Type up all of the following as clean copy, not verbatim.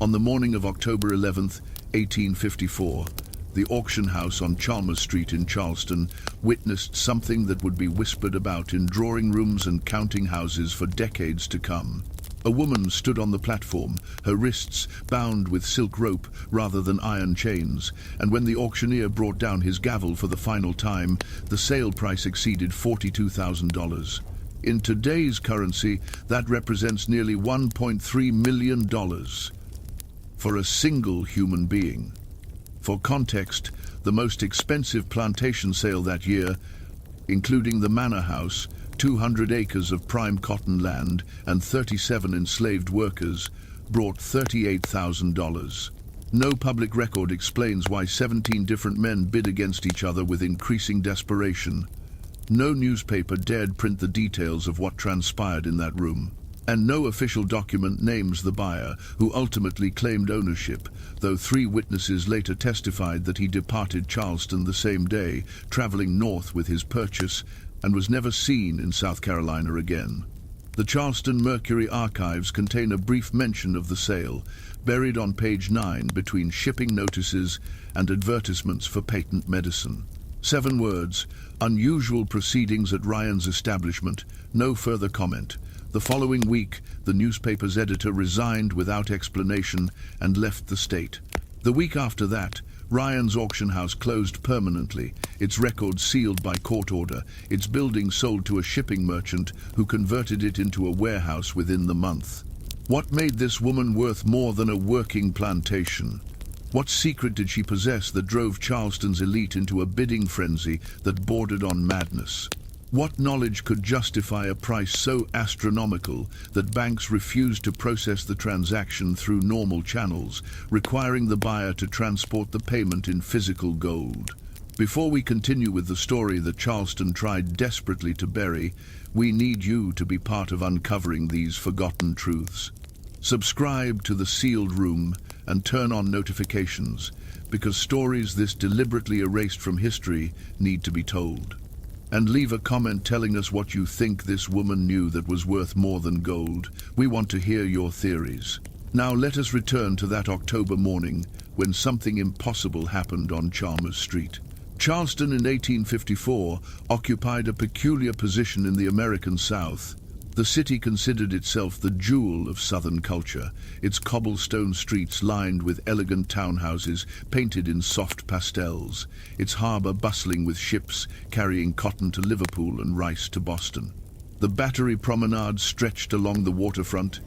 On the morning of October 11th, 1854, the auction house on Chalmers Street in Charleston witnessed something that would be whispered about in drawing rooms and counting houses for decades to come. A woman stood on the platform, her wrists bound with silk rope rather than iron chains, and when the auctioneer brought down his gavel for the final time, the sale price exceeded $42,000. In today's currency, that represents nearly $1.3 million for a single human being. For context, the most expensive plantation sale that year, including the manor house, 200 acres of prime cotton land, and 37 enslaved workers, brought $38,000. No public record explains why 17 different men bid against each other with increasing desperation. No newspaper dared print the details of what transpired in that room. And no official document names the buyer, who ultimately claimed ownership, though 3 witnesses later testified that he departed Charleston the same day, traveling north with his purchase, and was never seen in South Carolina again. The Charleston Mercury archives contain a brief mention of the sale, buried on page 9 between shipping notices and advertisements for patent medicine. 7 words: unusual proceedings at Ryan's establishment, no further comment. The following week, the newspaper's editor resigned without explanation and left the state. The week after that, Ryan's auction house closed permanently, its records sealed by court order, its building sold to a shipping merchant who converted it into a warehouse within the month. What made this woman worth more than a working plantation? What secret did she possess that drove Charleston's elite into a bidding frenzy that bordered on madness? What knowledge could justify a price so astronomical that banks refused to process the transaction through normal channels, requiring the buyer to transport the payment in physical gold? Before we continue with the story that Charleston tried desperately to bury, we need you to be part of uncovering these forgotten truths. Subscribe to The Sealed Room and turn on notifications, because stories this deliberately erased from history need to be told. And leave a comment telling us what you think this woman knew that was worth more than gold. We want to hear your theories. Now let us return to that October morning when something impossible happened on Chalmers Street. Charleston in 1854 occupied a peculiar position in the American South. The city considered itself the jewel of Southern culture, its cobblestone streets lined with elegant townhouses painted in soft pastels, its harbor bustling with ships carrying cotton to Liverpool and rice to Boston. The Battery Promenade stretched along the waterfront,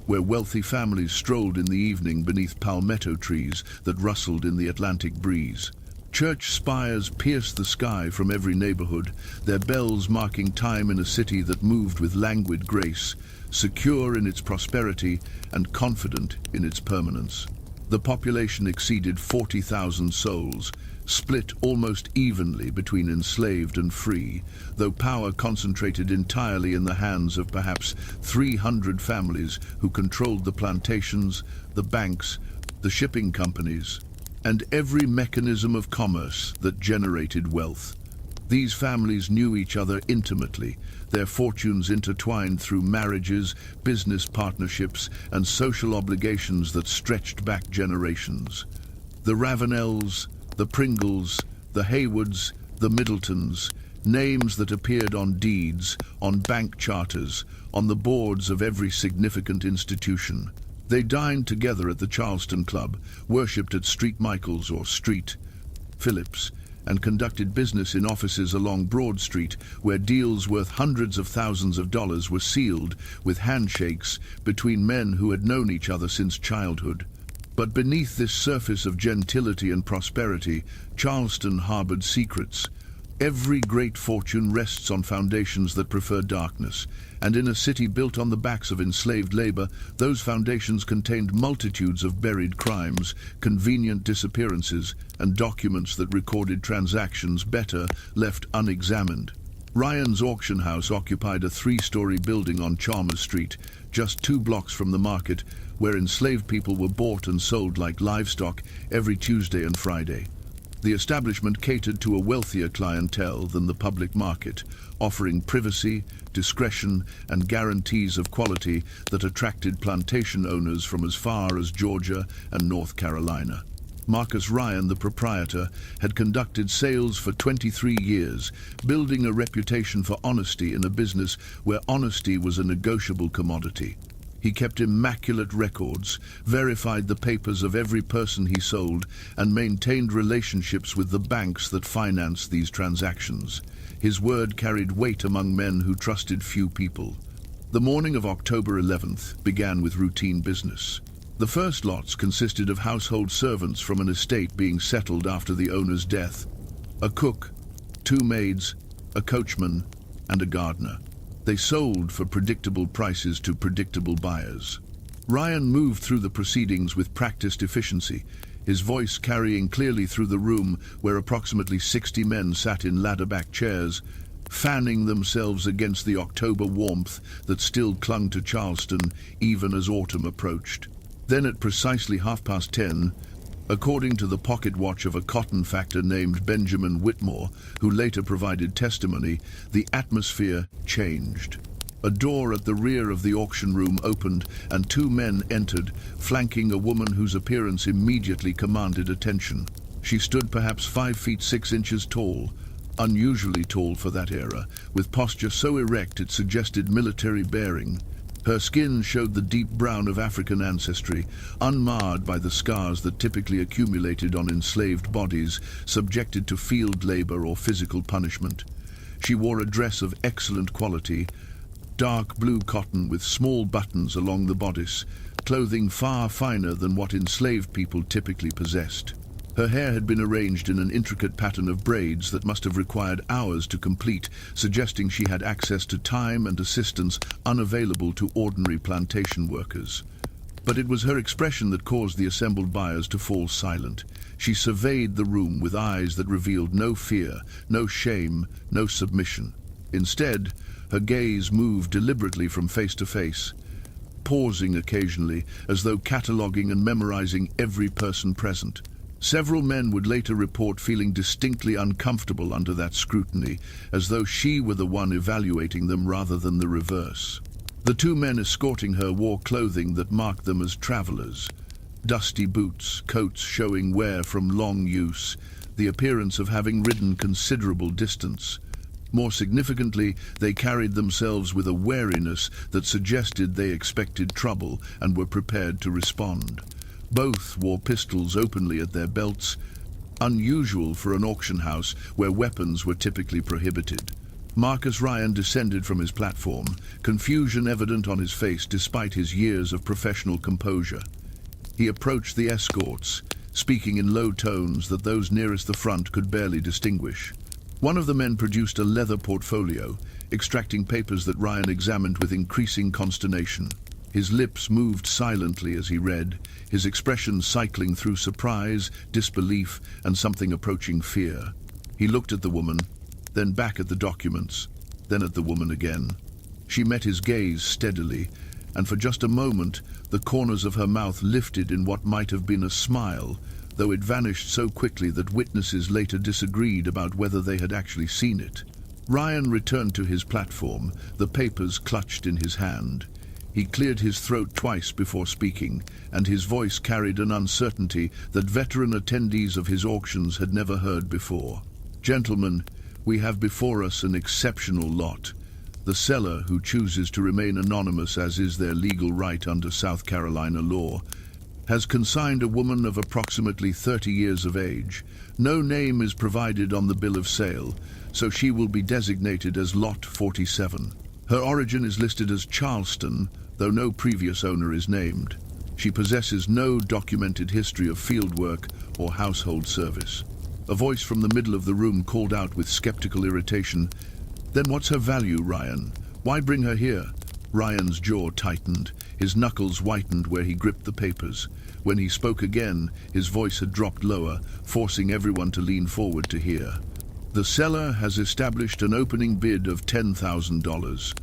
where wealthy families strolled in the evening beneath palmetto trees that rustled in the Atlantic breeze. Church spires pierced the sky from every neighborhood, their bells marking time in a city that moved with languid grace, secure in its prosperity and confident in its permanence. The population exceeded 40,000 souls, split almost evenly between enslaved and free, though power concentrated entirely in the hands of perhaps 300 families who controlled the plantations, the banks, the shipping companies, and every mechanism of commerce that generated wealth. These families knew each other intimately, their fortunes intertwined through marriages, business partnerships, and social obligations that stretched back generations. The Ravenels, the Pringles, the Haywoods, the Middletons, names that appeared on deeds, on bank charters, on the boards of every significant institution. They dined together at the Charleston Club, worshipped at Street Michael's or Street Phillips, and conducted business in offices along Broad Street, where deals worth hundreds of thousands of dollars were sealed with handshakes between men who had known each other since childhood. But beneath this surface of gentility and prosperity, Charleston harbored secrets. Every great fortune rests on foundations that prefer darkness, and in a city built on the backs of enslaved labor, those foundations contained multitudes of buried crimes, convenient disappearances, and documents that recorded transactions better left unexamined. Ryan's auction house occupied a 3-story building on Chalmers Street, just 2 blocks from the market, where enslaved people were bought and sold like livestock every Tuesday and Friday. The establishment catered to a wealthier clientele than the public market, offering privacy, discretion, and guarantees of quality that attracted plantation owners from as far as Georgia and North Carolina. Marcus Ryan, the proprietor, had conducted sales for 23 years, building a reputation for honesty in a business where honesty was a negotiable commodity. He kept immaculate records, verified the papers of every person he sold, and maintained relationships with the banks that financed these transactions. His word carried weight among men who trusted few people. The morning of October 11th began with routine business. The first lots consisted of household servants from an estate being settled after the owner's death: a cook, 2 maids, a coachman, and a gardener. They sold for predictable prices to predictable buyers. Ryan moved through the proceedings with practiced efficiency, his voice carrying clearly through the room where approximately 60 men sat in ladder-back chairs, fanning themselves against the October warmth that still clung to Charleston even as autumn approached. Then at precisely 10:30, according to the pocket watch of a cotton factor named Benjamin Whitmore, who later provided testimony, the atmosphere changed. A door at the rear of the auction room opened and 2 men entered, flanking a woman whose appearance immediately commanded attention. She stood perhaps 5 feet 6 inches tall, unusually tall for that era, with posture so erect it suggested military bearing. Her skin showed the deep brown of African ancestry, unmarred by the scars that typically accumulated on enslaved bodies subjected to field labor or physical punishment. She wore a dress of excellent quality, dark blue cotton with small buttons along the bodice, clothing far finer than what enslaved people typically possessed. Her hair had been arranged in an intricate pattern of braids that must have required hours to complete, suggesting she had access to time and assistance unavailable to ordinary plantation workers. But it was her expression that caused the assembled buyers to fall silent. She surveyed the room with eyes that revealed no fear, no shame, no submission. Instead, her gaze moved deliberately from face to face, pausing occasionally as though cataloging and memorizing every person present. Several men would later report feeling distinctly uncomfortable under that scrutiny, as though she were the one evaluating them rather than the reverse. The 2 men escorting her wore clothing that marked them as travelers: dusty boots, coats showing wear from long use, the appearance of having ridden considerable distance. More significantly, they carried themselves with a wariness that suggested they expected trouble and were prepared to respond. Both wore pistols openly at their belts, unusual for an auction house where weapons were typically prohibited. Marcus Ryan descended from his platform, confusion evident on his face despite his years of professional composure. He approached the escorts, speaking in low tones that those nearest the front could barely distinguish. One of the men produced a leather portfolio, extracting papers that Ryan examined with increasing consternation. His lips moved silently as he read, his expression cycling through surprise, disbelief, and something approaching fear. He looked at the woman, then back at the documents, then at the woman again. She met his gaze steadily, and for just a moment, the corners of her mouth lifted in what might have been a smile, though it vanished so quickly that witnesses later disagreed about whether they had actually seen it. Ryan returned to his platform, the papers clutched in his hand. He cleared his throat twice before speaking, and his voice carried an uncertainty that veteran attendees of his auctions had never heard before. "Gentlemen, we have before us an exceptional lot. The seller, who chooses to remain anonymous as is their legal right under South Carolina law, has consigned a woman of approximately 30 years of age. No name is provided on the bill of sale, so she will be designated as Lot 47. Her origin is listed as Charleston, though no previous owner is named. She possesses no documented history of fieldwork or household service." A voice from the middle of the room called out with skeptical irritation, "Then what's her value, Ryan? Why bring her here?" Ryan's jaw tightened, his knuckles whitened where he gripped the papers. When he spoke again, his voice had dropped lower, forcing everyone to lean forward to hear. "The seller has established an opening bid of $10,000.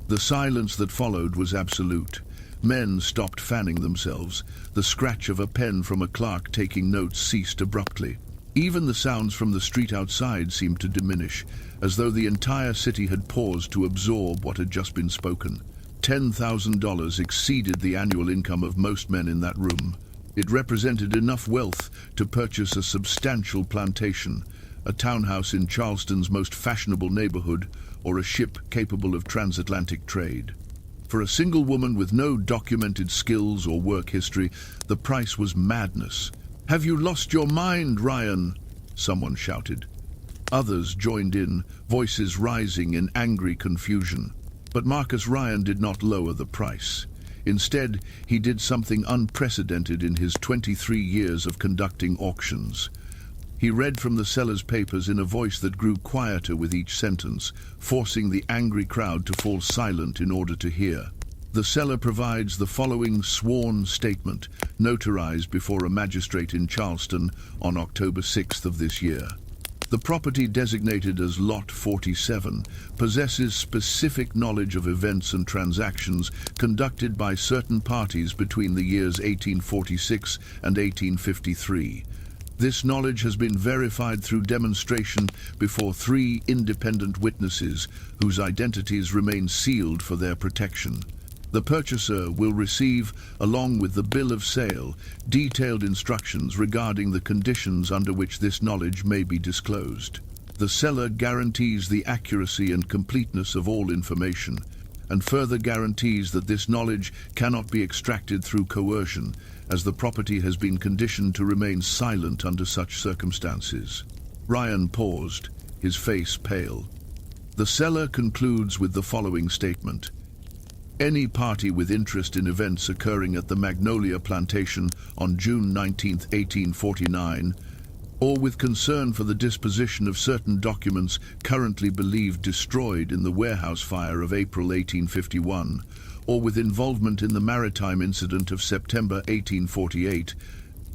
The silence that followed was absolute. Men stopped fanning themselves. The scratch of a pen from a clerk taking notes ceased abruptly. Even the sounds from the street outside seemed to diminish, as though the entire city had paused to absorb what had just been spoken. $10,000 exceeded the annual income of most men in that room. It represented enough wealth to purchase a substantial plantation, a townhouse in Charleston's most fashionable neighborhood, or a ship capable of transatlantic trade. For a single woman with no documented skills or work history, the price was madness. "Have you lost your mind, Ryan?" someone shouted. Others joined in, voices rising in angry confusion. But Marcus Ryan did not lower the price. Instead, he did something unprecedented in his 23 years of conducting auctions. He read from the seller's papers in a voice that grew quieter with each sentence, forcing the angry crowd to fall silent in order to hear. The seller provides the following sworn statement, notarized before a magistrate in Charleston on October 6th of this year. The property designated as Lot 47 possesses specific knowledge of events and transactions conducted by certain parties between the years 1846 and 1853. This knowledge has been verified through demonstration before 3 independent witnesses whose identities remain sealed for their protection. The purchaser will receive, along with the bill of sale, detailed instructions regarding the conditions under which this knowledge may be disclosed. The seller guarantees the accuracy and completeness of all information, and further guarantees that this knowledge cannot be extracted through coercion, as the property has been conditioned to remain silent under such circumstances. Ryan paused, his face pale. The seller concludes with the following statement. Any party with interest in events occurring at the Magnolia Plantation on June 19, 1849, or with concern for the disposition of certain documents currently believed destroyed in the warehouse fire of April 1851, or with involvement in the maritime incident of September 1848,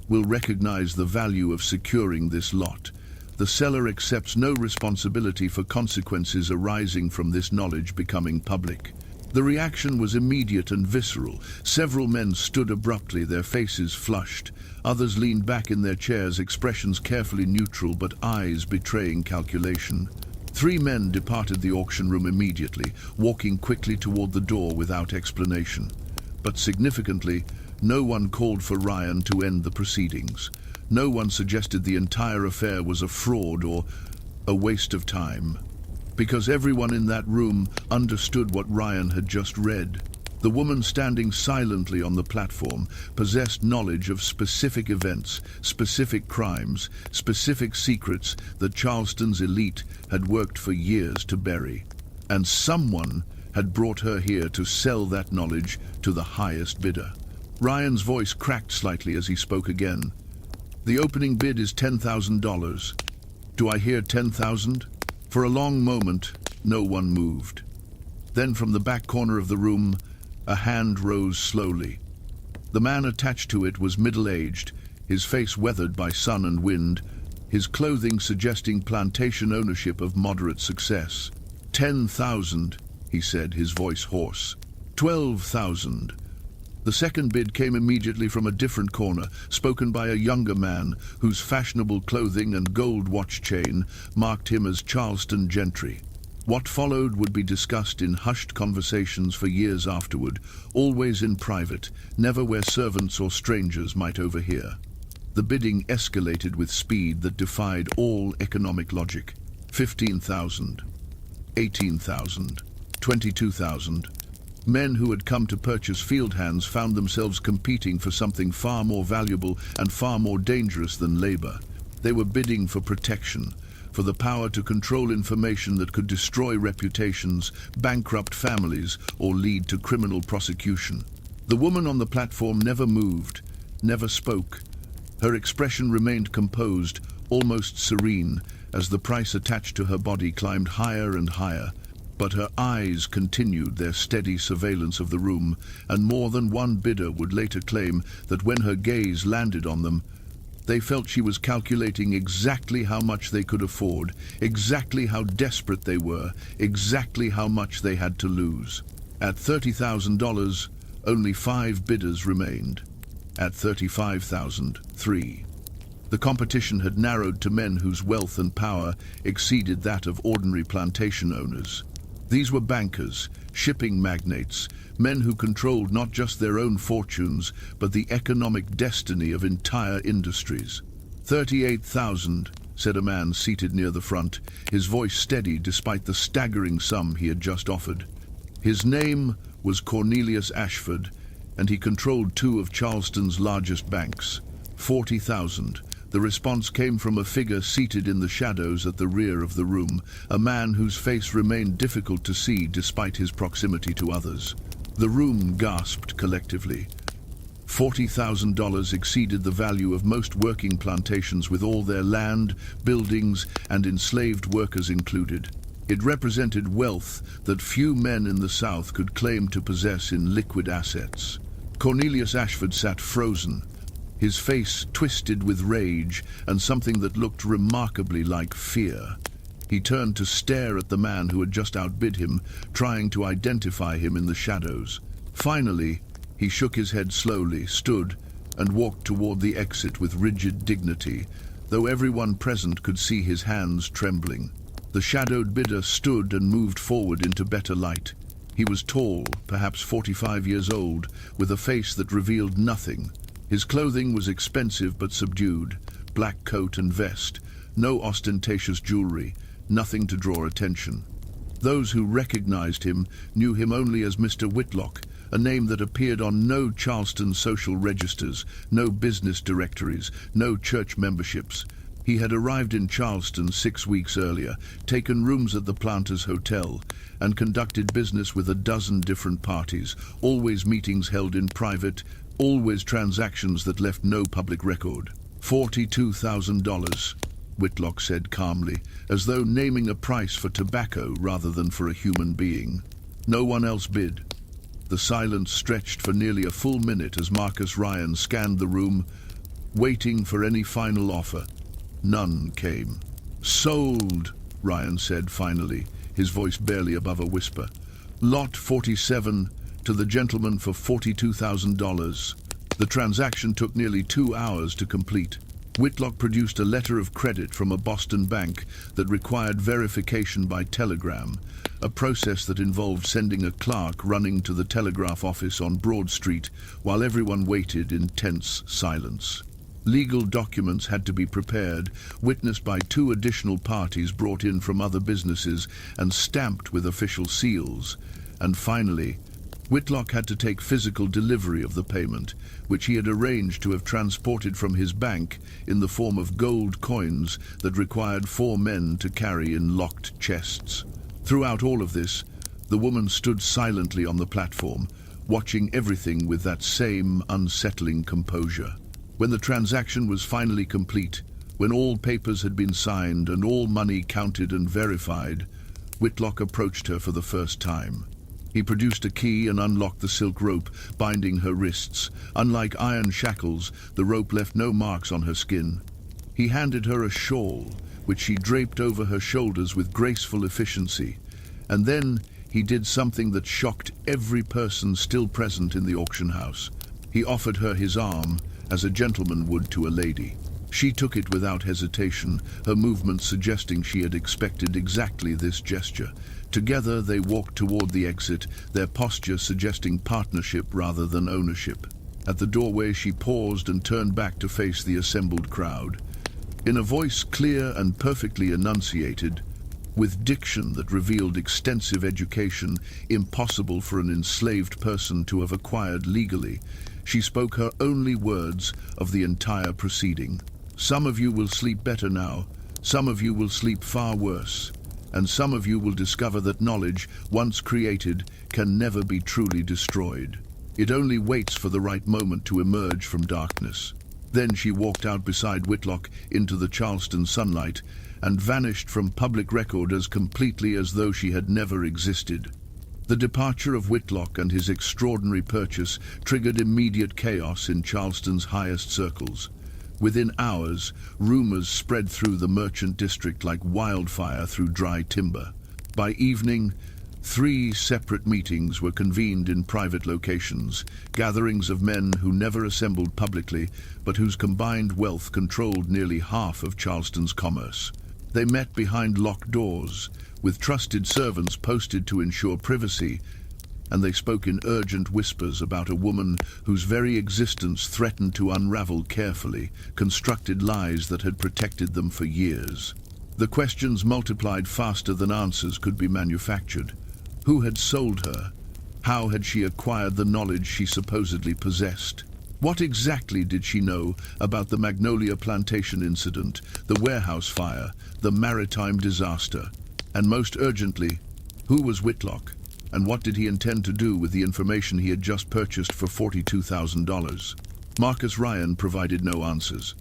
will recognize the value of securing this lot. The seller accepts no responsibility for consequences arising from this knowledge becoming public. The reaction was immediate and visceral. Several men stood abruptly, their faces flushed. Others leaned back in their chairs, expressions carefully neutral but eyes betraying calculation. 3 men departed the auction room immediately, walking quickly toward the door without explanation. But significantly, no one called for Ryan to end the proceedings. No one suggested the entire affair was a fraud or a waste of time. Because everyone in that room understood what Ryan had just read. The woman standing silently on the platform possessed knowledge of specific events, specific crimes, specific secrets that Charleston's elite had worked for years to bury. And someone had brought her here to sell that knowledge to the highest bidder. Ryan's voice cracked slightly as he spoke again. "The opening bid is $10,000. Do I hear 10,000? For a long moment, no one moved. Then from the back corner of the room, a hand rose slowly. The man attached to it was middle-aged, his face weathered by sun and wind, his clothing suggesting plantation ownership of moderate success. 10,000, he said, his voice hoarse. 12,000. The second bid came immediately from a different corner, spoken by a younger man whose fashionable clothing and gold watch chain marked him as Charleston gentry. What followed would be discussed in hushed conversations for years afterward, always in private, never where servants or strangers might overhear. The bidding escalated with speed that defied all economic logic. 15,000, 18,000, 22,000. Men who had come to purchase field hands found themselves competing for something far more valuable and far more dangerous than labor. They were bidding for protection, for the power to control information that could destroy reputations, bankrupt families, or lead to criminal prosecution. The woman on the platform never moved, never spoke. Her expression remained composed, almost serene, as the price attached to her body climbed higher and higher. But her eyes continued their steady surveillance of the room, and more than one bidder would later claim that when her gaze landed on them, they felt she was calculating exactly how much they could afford, exactly how desperate they were, exactly how much they had to lose. At $30,000, only 5 bidders remained. At $35,000, 3. The competition had narrowed to men whose wealth and power exceeded that of ordinary plantation owners. These were bankers, shipping magnates, men who controlled not just their own fortunes, but the economic destiny of entire industries. 38,000, said a man seated near the front, his voice steady despite the staggering sum he had just offered. His name was Cornelius Ashford, and he controlled two of Charleston's largest banks. 40,000. The response came from a figure seated in the shadows at the rear of the room, a man whose face remained difficult to see despite his proximity to others. The room gasped collectively. $40,000 exceeded the value of most working plantations with all their land, buildings, and enslaved workers included. It represented wealth that few men in the South could claim to possess in liquid assets. Cornelius Ashford sat frozen, his face twisted with rage and something that looked remarkably like fear. He turned to stare at the man who had just outbid him, trying to identify him in the shadows. Finally, he shook his head slowly, stood, and walked toward the exit with rigid dignity, though everyone present could see his hands trembling. The shadowed bidder stood and moved forward into better light. He was tall, perhaps 45 years old, with a face that revealed nothing. His clothing was expensive but subdued, black coat and vest, no ostentatious jewelry, nothing to draw attention. Those who recognized him knew him only as Mr. Whitlock, a name that appeared on no Charleston social registers, no business directories, no church memberships. He had arrived in Charleston 6 weeks earlier, taken rooms at the Planters Hotel, and conducted business with a dozen different parties, always meetings held in private, always transactions that left no public record. $42,000, Whitlock said calmly, as though naming a price for tobacco rather than for a human being. No one else bid. The silence stretched for nearly a full minute as Marcus Ryan scanned the room, waiting for any final offer. None came. "Sold," Ryan said finally, his voice barely above a whisper. "Lot 47 to the gentleman for $42,000. The transaction took nearly 2 hours to complete. Whitlock produced a letter of credit from a Boston bank that required verification by telegram, a process that involved sending a clerk running to the telegraph office on Broad Street while everyone waited in tense silence. Legal documents had to be prepared, witnessed by 2 additional parties brought in from other businesses and stamped with official seals. And finally, Whitlock had to take physical delivery of the payment, which he had arranged to have transported from his bank in the form of gold coins that required 4 men to carry in locked chests. Throughout all of this, the woman stood silently on the platform, watching everything with that same unsettling composure. When the transaction was finally complete, when all papers had been signed and all money counted and verified, Whitlock approached her for the first time. He produced a key and unlocked the silk rope binding her wrists. Unlike iron shackles, the rope left no marks on her skin. He handed her a shawl, which she draped over her shoulders with graceful efficiency. And then he did something that shocked every person still present in the auction house. He offered her his arm, as a gentleman would to a lady. She took it without hesitation, her movements suggesting she had expected exactly this gesture. Together they walked toward the exit, their posture suggesting partnership rather than ownership. At the doorway she paused and turned back to face the assembled crowd. In a voice clear and perfectly enunciated, with diction that revealed extensive education impossible for an enslaved person to have acquired legally, she spoke her only words of the entire proceeding. "Some of you will sleep better now, some of you will sleep far worse, and some of you will discover that knowledge, once created, can never be truly destroyed. It only waits for the right moment to emerge from darkness." Then she walked out beside Whitlock into the Charleston sunlight and vanished from public record as completely as though she had never existed. The departure of Whitlock and his extraordinary purchase triggered immediate chaos in Charleston's highest circles. Within hours, rumors spread through the merchant district like wildfire through dry timber. By evening, 3 separate meetings were convened in private locations, gatherings of men who never assembled publicly, but whose combined wealth controlled nearly half of Charleston's commerce. They met behind locked doors, with trusted servants posted to ensure privacy, and they spoke in urgent whispers about a woman whose very existence threatened to unravel carefully constructed lies that had protected them for years. The questions multiplied faster than answers could be manufactured. Who had sold her? How had she acquired the knowledge she supposedly possessed? What exactly did she know about the Magnolia Plantation incident, the warehouse fire, the maritime disaster? And most urgently, who was Whitlock? And what did he intend to do with the information he had just purchased for $42,000? Marcus Ryan provided no answers.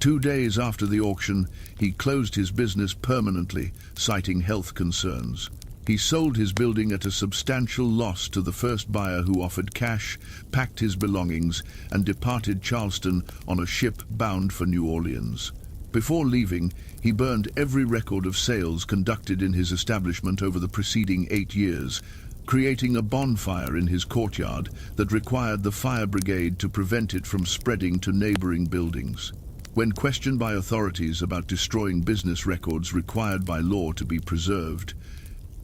2 days after the auction, he closed his business permanently, citing health concerns. He sold his building at a substantial loss to the first buyer who offered cash, packed his belongings, and departed Charleston on a ship bound for New Orleans. Before leaving, he burned every record of sales conducted in his establishment over the preceding 8 years, creating a bonfire in his courtyard that required the fire brigade to prevent it from spreading to neighboring buildings. When questioned by authorities about destroying business records required by law to be preserved,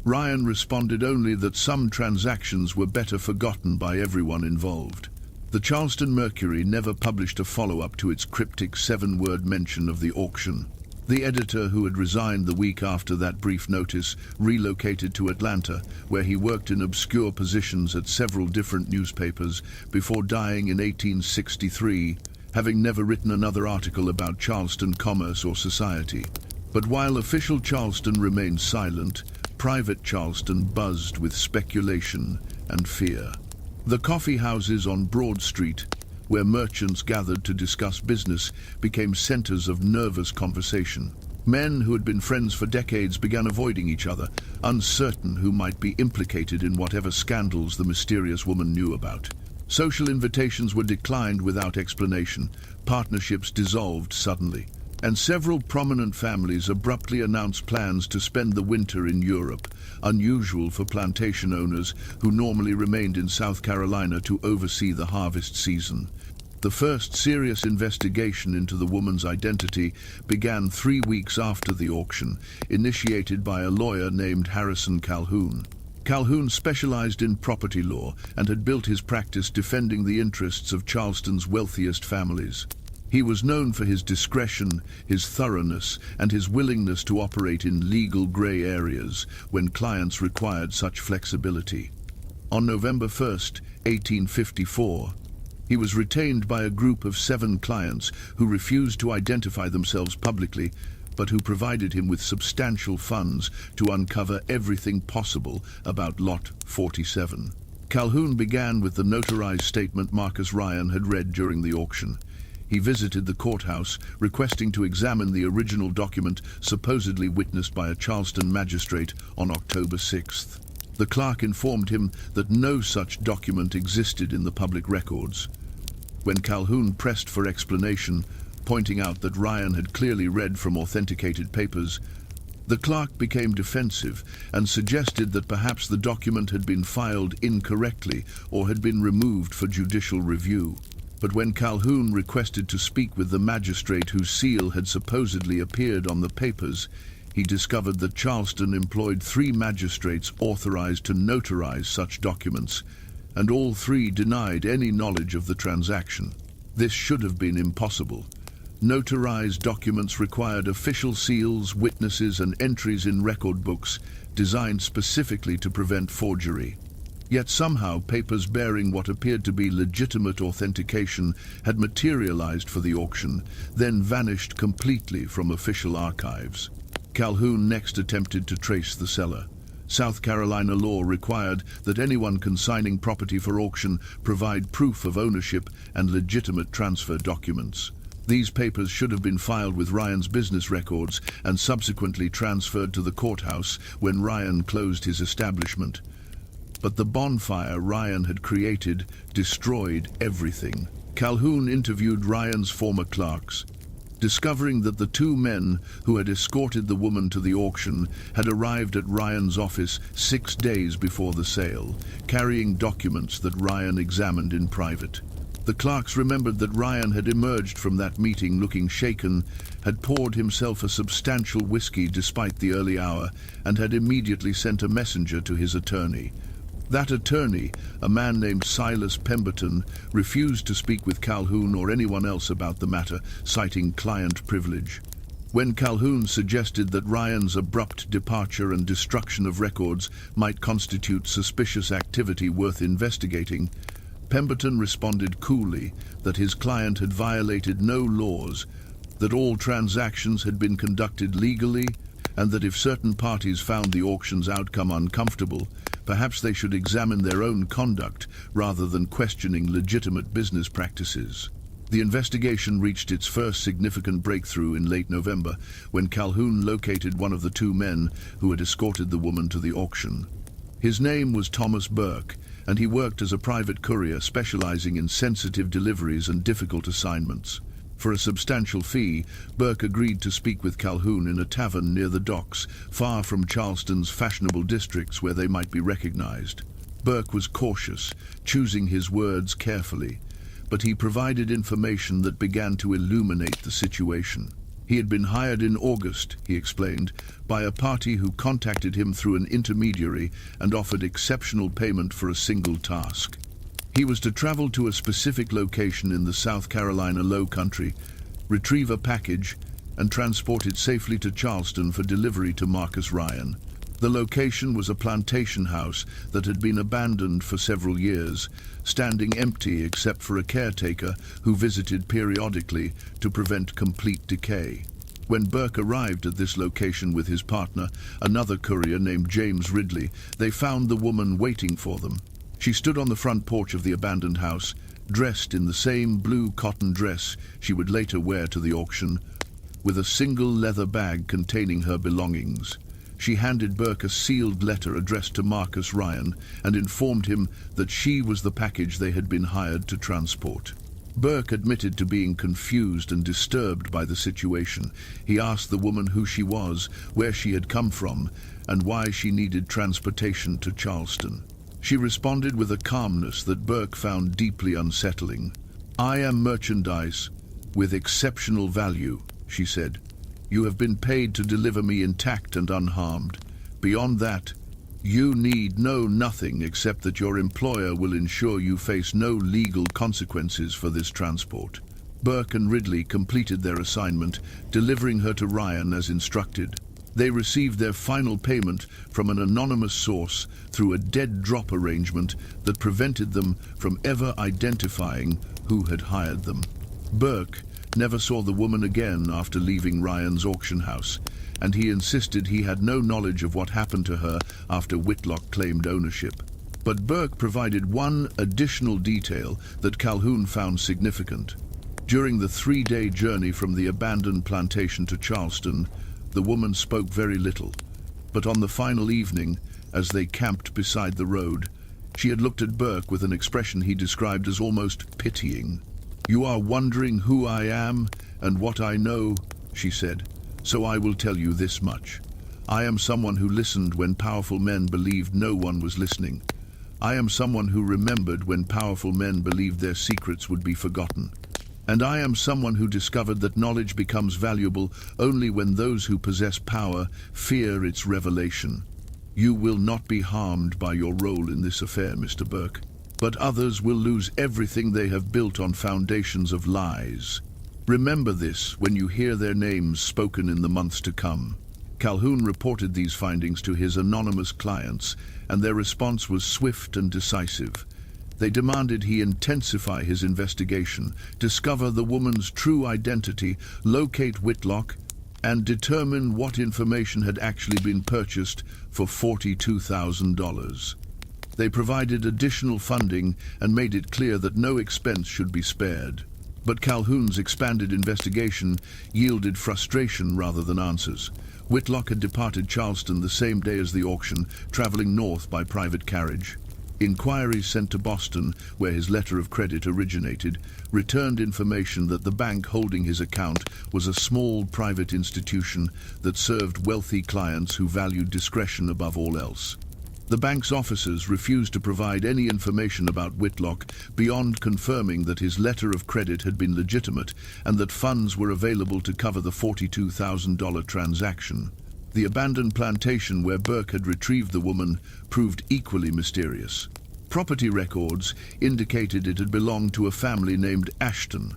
Ryan responded only that some transactions were better forgotten by everyone involved. The Charleston Mercury never published a follow-up to its cryptic 7-word mention of the auction. The editor, who had resigned the week after that brief notice, relocated to Atlanta, where he worked in obscure positions at several different newspapers before dying in 1863, having never written another article about Charleston commerce or society. But while official Charleston remained silent, private Charleston buzzed with speculation and fear. The coffee houses on Broad Street, where merchants gathered to discuss business, became centers of nervous conversation. Men who had been friends for decades began avoiding each other, uncertain who might be implicated in whatever scandals the mysterious woman knew about. Social invitations were declined without explanation, partnerships dissolved suddenly, and several prominent families abruptly announced plans to spend the winter in Europe, unusual for plantation owners who normally remained in South Carolina to oversee the harvest season. The first serious investigation into the woman's identity began 3 weeks after the auction, initiated by a lawyer named Harrison Calhoun. Calhoun specialized in property law and had built his practice defending the interests of Charleston's wealthiest families. He was known for his discretion, his thoroughness, and his willingness to operate in legal gray areas when clients required such flexibility. On November 1st, 1854, he was retained by a group of 7 clients who refused to identify themselves publicly, but who provided him with substantial funds to uncover everything possible about Lot 47. Calhoun began with the notarized statement Marcus Ryan had read during the auction. He visited the courthouse, requesting to examine the original document supposedly witnessed by a Charleston magistrate on October 6th. The clerk informed him that no such document existed in the public records. When Calhoun pressed for explanation, pointing out that Ryan had clearly read from authenticated papers, the clerk became defensive and suggested that perhaps the document had been filed incorrectly or had been removed for judicial review. But when Calhoun requested to speak with the magistrate whose seal had supposedly appeared on the papers, he discovered that Charleston employed 3 magistrates authorized to notarize such documents, and all 3 denied any knowledge of the transaction. This should have been impossible. Notarized documents required official seals, witnesses, and entries in record books designed specifically to prevent forgery. Yet somehow papers bearing what appeared to be legitimate authentication had materialized for the auction, then vanished completely from official archives. Calhoun next attempted to trace the seller. South Carolina law required that anyone consigning property for auction provide proof of ownership and legitimate transfer documents. These papers should have been filed with Ryan's business records and subsequently transferred to the courthouse when Ryan closed his establishment. But the bonfire Ryan had created destroyed everything. Calhoun interviewed Ryan's former clerks. Discovering that the two men who had escorted the woman to the auction had arrived at Ryan's office 6 days before the sale, carrying documents that Ryan examined in private. The clerks remembered that Ryan had emerged from that meeting looking shaken, had poured himself a substantial whiskey despite the early hour, and had immediately sent a messenger to his attorney. That attorney, a man named Silas Pemberton, refused to speak with Calhoun or anyone else about the matter, citing client privilege. When Calhoun suggested that Ryan's abrupt departure and destruction of records might constitute suspicious activity worth investigating, Pemberton responded coolly that his client had violated no laws, that all transactions had been conducted legally, and that if certain parties found the auction's outcome uncomfortable, perhaps they should examine their own conduct rather than questioning legitimate business practices. The investigation reached its first significant breakthrough in late November when Calhoun located one of the two men who had escorted the woman to the auction. His name was Thomas Burke, and he worked as a private courier specializing in sensitive deliveries and difficult assignments. For a substantial fee, Burke agreed to speak with Calhoun in a tavern near the docks, far from Charleston's fashionable districts where they might be recognized. Burke was cautious, choosing his words carefully, but he provided information that began to illuminate the situation. He had been hired in August, he explained, by a party who contacted him through an intermediary and offered exceptional payment for a single task. He was to travel to a specific location in the South Carolina Low Country, retrieve a package, and transport it safely to Charleston for delivery to Marcus Ryan. The location was a plantation house that had been abandoned for several years, standing empty except for a caretaker who visited periodically to prevent complete decay. When Burke arrived at this location with his partner, another courier named James Ridley, they found the woman waiting for them. She stood on the front porch of the abandoned house, dressed in the same blue cotton dress she would later wear to the auction, with a single leather bag containing her belongings. She handed Burke a sealed letter addressed to Marcus Ryan and informed him that she was the package they had been hired to transport. Burke admitted to being confused and disturbed by the situation. He asked the woman who she was, where she had come from, and why she needed transportation to Charleston. She responded with a calmness that Burke found deeply unsettling. "I am merchandise with exceptional value," she said. "You have been paid to deliver me intact and unharmed. Beyond that, you need know nothing except that your employer will ensure you face no legal consequences for this transport." Burke and Ridley completed their assignment, delivering her to Ryan as instructed. They received their final payment from an anonymous source through a dead drop arrangement that prevented them from ever identifying who had hired them. Burke never saw the woman again after leaving Ryan's auction house, and he insisted he had no knowledge of what happened to her after Whitlock claimed ownership. But Burke provided one additional detail that Calhoun found significant. During the 3-day journey from the abandoned plantation to Charleston, the woman spoke very little, but on the final evening, as they camped beside the road, she had looked at Burke with an expression he described as almost pitying. "You are wondering who I am and what I know," she said, "so I will tell you this much. I am someone who listened when powerful men believed no one was listening. I am someone who remembered when powerful men believed their secrets would be forgotten. And I am someone who discovered that knowledge becomes valuable only when those who possess power fear its revelation. You will not be harmed by your role in this affair, Mr. Burke, but others will lose everything they have built on foundations of lies. Remember this when you hear their names spoken in the months to come." Calhoun reported these findings to his anonymous clients, and their response was swift and decisive. They demanded he intensify his investigation, discover the woman's true identity, locate Whitlock, and determine what information had actually been purchased for $42,000. They provided additional funding and made it clear that no expense should be spared. But Calhoun's expanded investigation yielded frustration rather than answers. Whitlock had departed Charleston the same day as the auction, traveling north by private carriage. Inquiries sent to Boston, where his letter of credit originated, returned information that the bank holding his account was a small private institution that served wealthy clients who valued discretion above all else. The bank's officers refused to provide any information about Whitlock beyond confirming that his letter of credit had been legitimate and that funds were available to cover the $42,000 transaction. The abandoned plantation where Burke had retrieved the woman proved equally mysterious. Property records indicated it had belonged to a family named Ashton,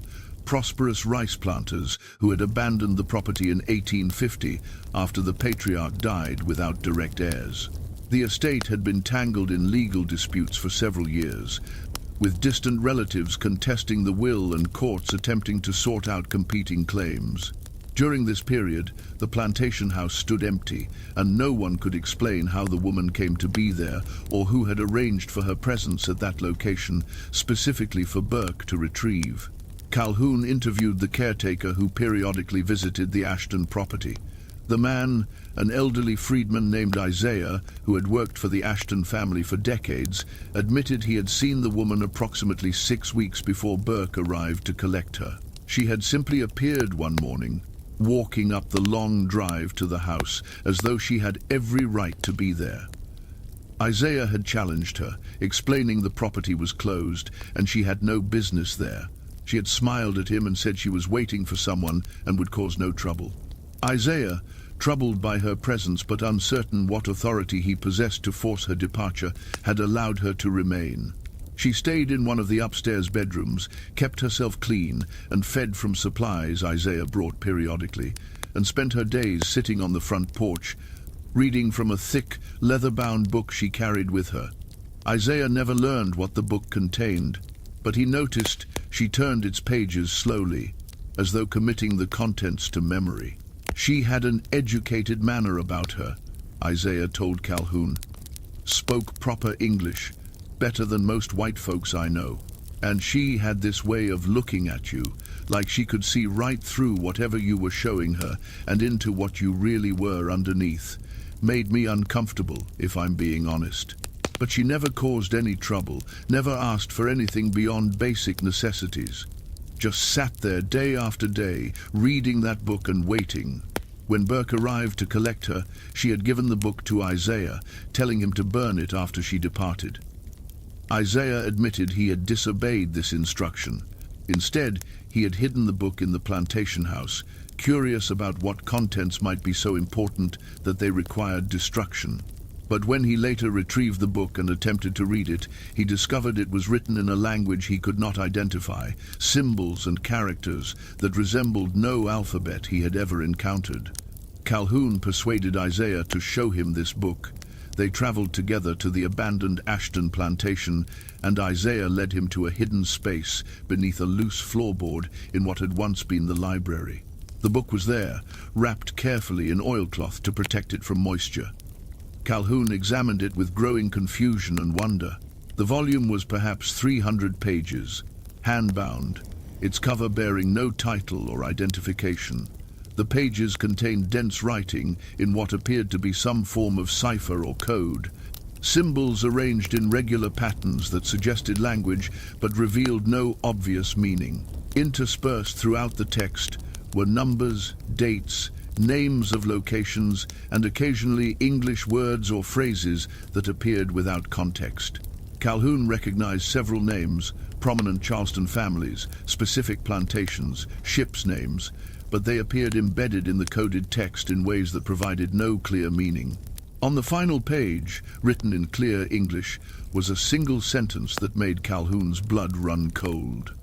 prosperous rice planters who had abandoned the property in 1850 after the patriarch died without direct heirs. The estate had been tangled in legal disputes for several years, with distant relatives contesting the will and courts attempting to sort out competing claims. During this period, the plantation house stood empty, and no one could explain how the woman came to be there or who had arranged for her presence at that location, specifically for Burke to retrieve. Calhoun interviewed the caretaker who periodically visited the Ashton property. The man, an elderly freedman named Isaiah, who had worked for the Ashton family for decades, admitted he had seen the woman approximately 6 weeks before Burke arrived to collect her. She had simply appeared one morning, walking up the long drive to the house as though she had every right to be there. Isaiah had challenged her, explaining the property was closed and she had no business there. She had smiled at him and said she was waiting for someone and would cause no trouble. Isaiah, troubled by her presence but uncertain what authority he possessed to force her departure, had allowed her to remain. She stayed in one of the upstairs bedrooms, kept herself clean, and fed from supplies Isaiah brought periodically, and spent her days sitting on the front porch, reading from a thick, leather-bound book she carried with her. Isaiah never learned what the book contained, but he noticed she turned its pages slowly, as though committing the contents to memory. She had an educated manner about her, Isaiah told Calhoun. Spoke proper English, better than most white folks I know. And she had this way of looking at you, like she could see right through whatever you were showing her and into what you really were underneath. Made me uncomfortable, if I'm being honest. But she never caused any trouble, never asked for anything beyond basic necessities. Just sat there day after day, reading that book and waiting. When Burke arrived to collect her, she had given the book to Isaiah, telling him to burn it after she departed. Isaiah admitted he had disobeyed this instruction. Instead, he had hidden the book in the plantation house, curious about what contents might be so important that they required destruction. But when he later retrieved the book and attempted to read it, he discovered it was written in a language he could not identify, symbols and characters that resembled no alphabet he had ever encountered. Calhoun persuaded Isaiah to show him this book. They traveled together to the abandoned Ashton plantation, and Isaiah led him to a hidden space beneath a loose floorboard in what had once been the library. The book was there, wrapped carefully in oilcloth to protect it from moisture. Calhoun examined it with growing confusion and wonder. The volume was perhaps 300 pages, hand-bound, its cover bearing no title or identification. The pages contained dense writing in what appeared to be some form of cipher or code, symbols arranged in regular patterns that suggested language but revealed no obvious meaning. Interspersed throughout the text were numbers, dates, names of locations, and occasionally English words or phrases that appeared without context. Calhoun recognized several names, prominent Charleston families, specific plantations, ships' names, but they appeared embedded in the coded text in ways that provided no clear meaning. On the final page, written in clear English, was a single sentence that made Calhoun's blood run cold.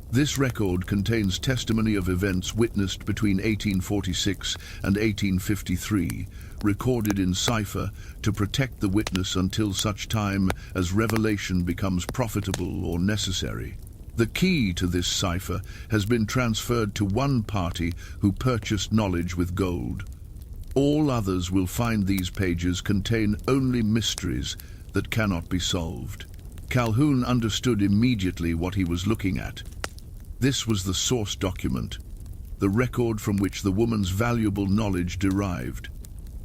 This record contains testimony of events witnessed between 1846 and 1853, recorded in cipher to protect the witness until such time as revelation becomes profitable or necessary. The key to this cipher has been transferred to one party who purchased knowledge with gold. All others will find these pages contain only mysteries that cannot be solved. Calhoun understood immediately what he was looking at. This was the source document, the record from which the woman's valuable knowledge derived.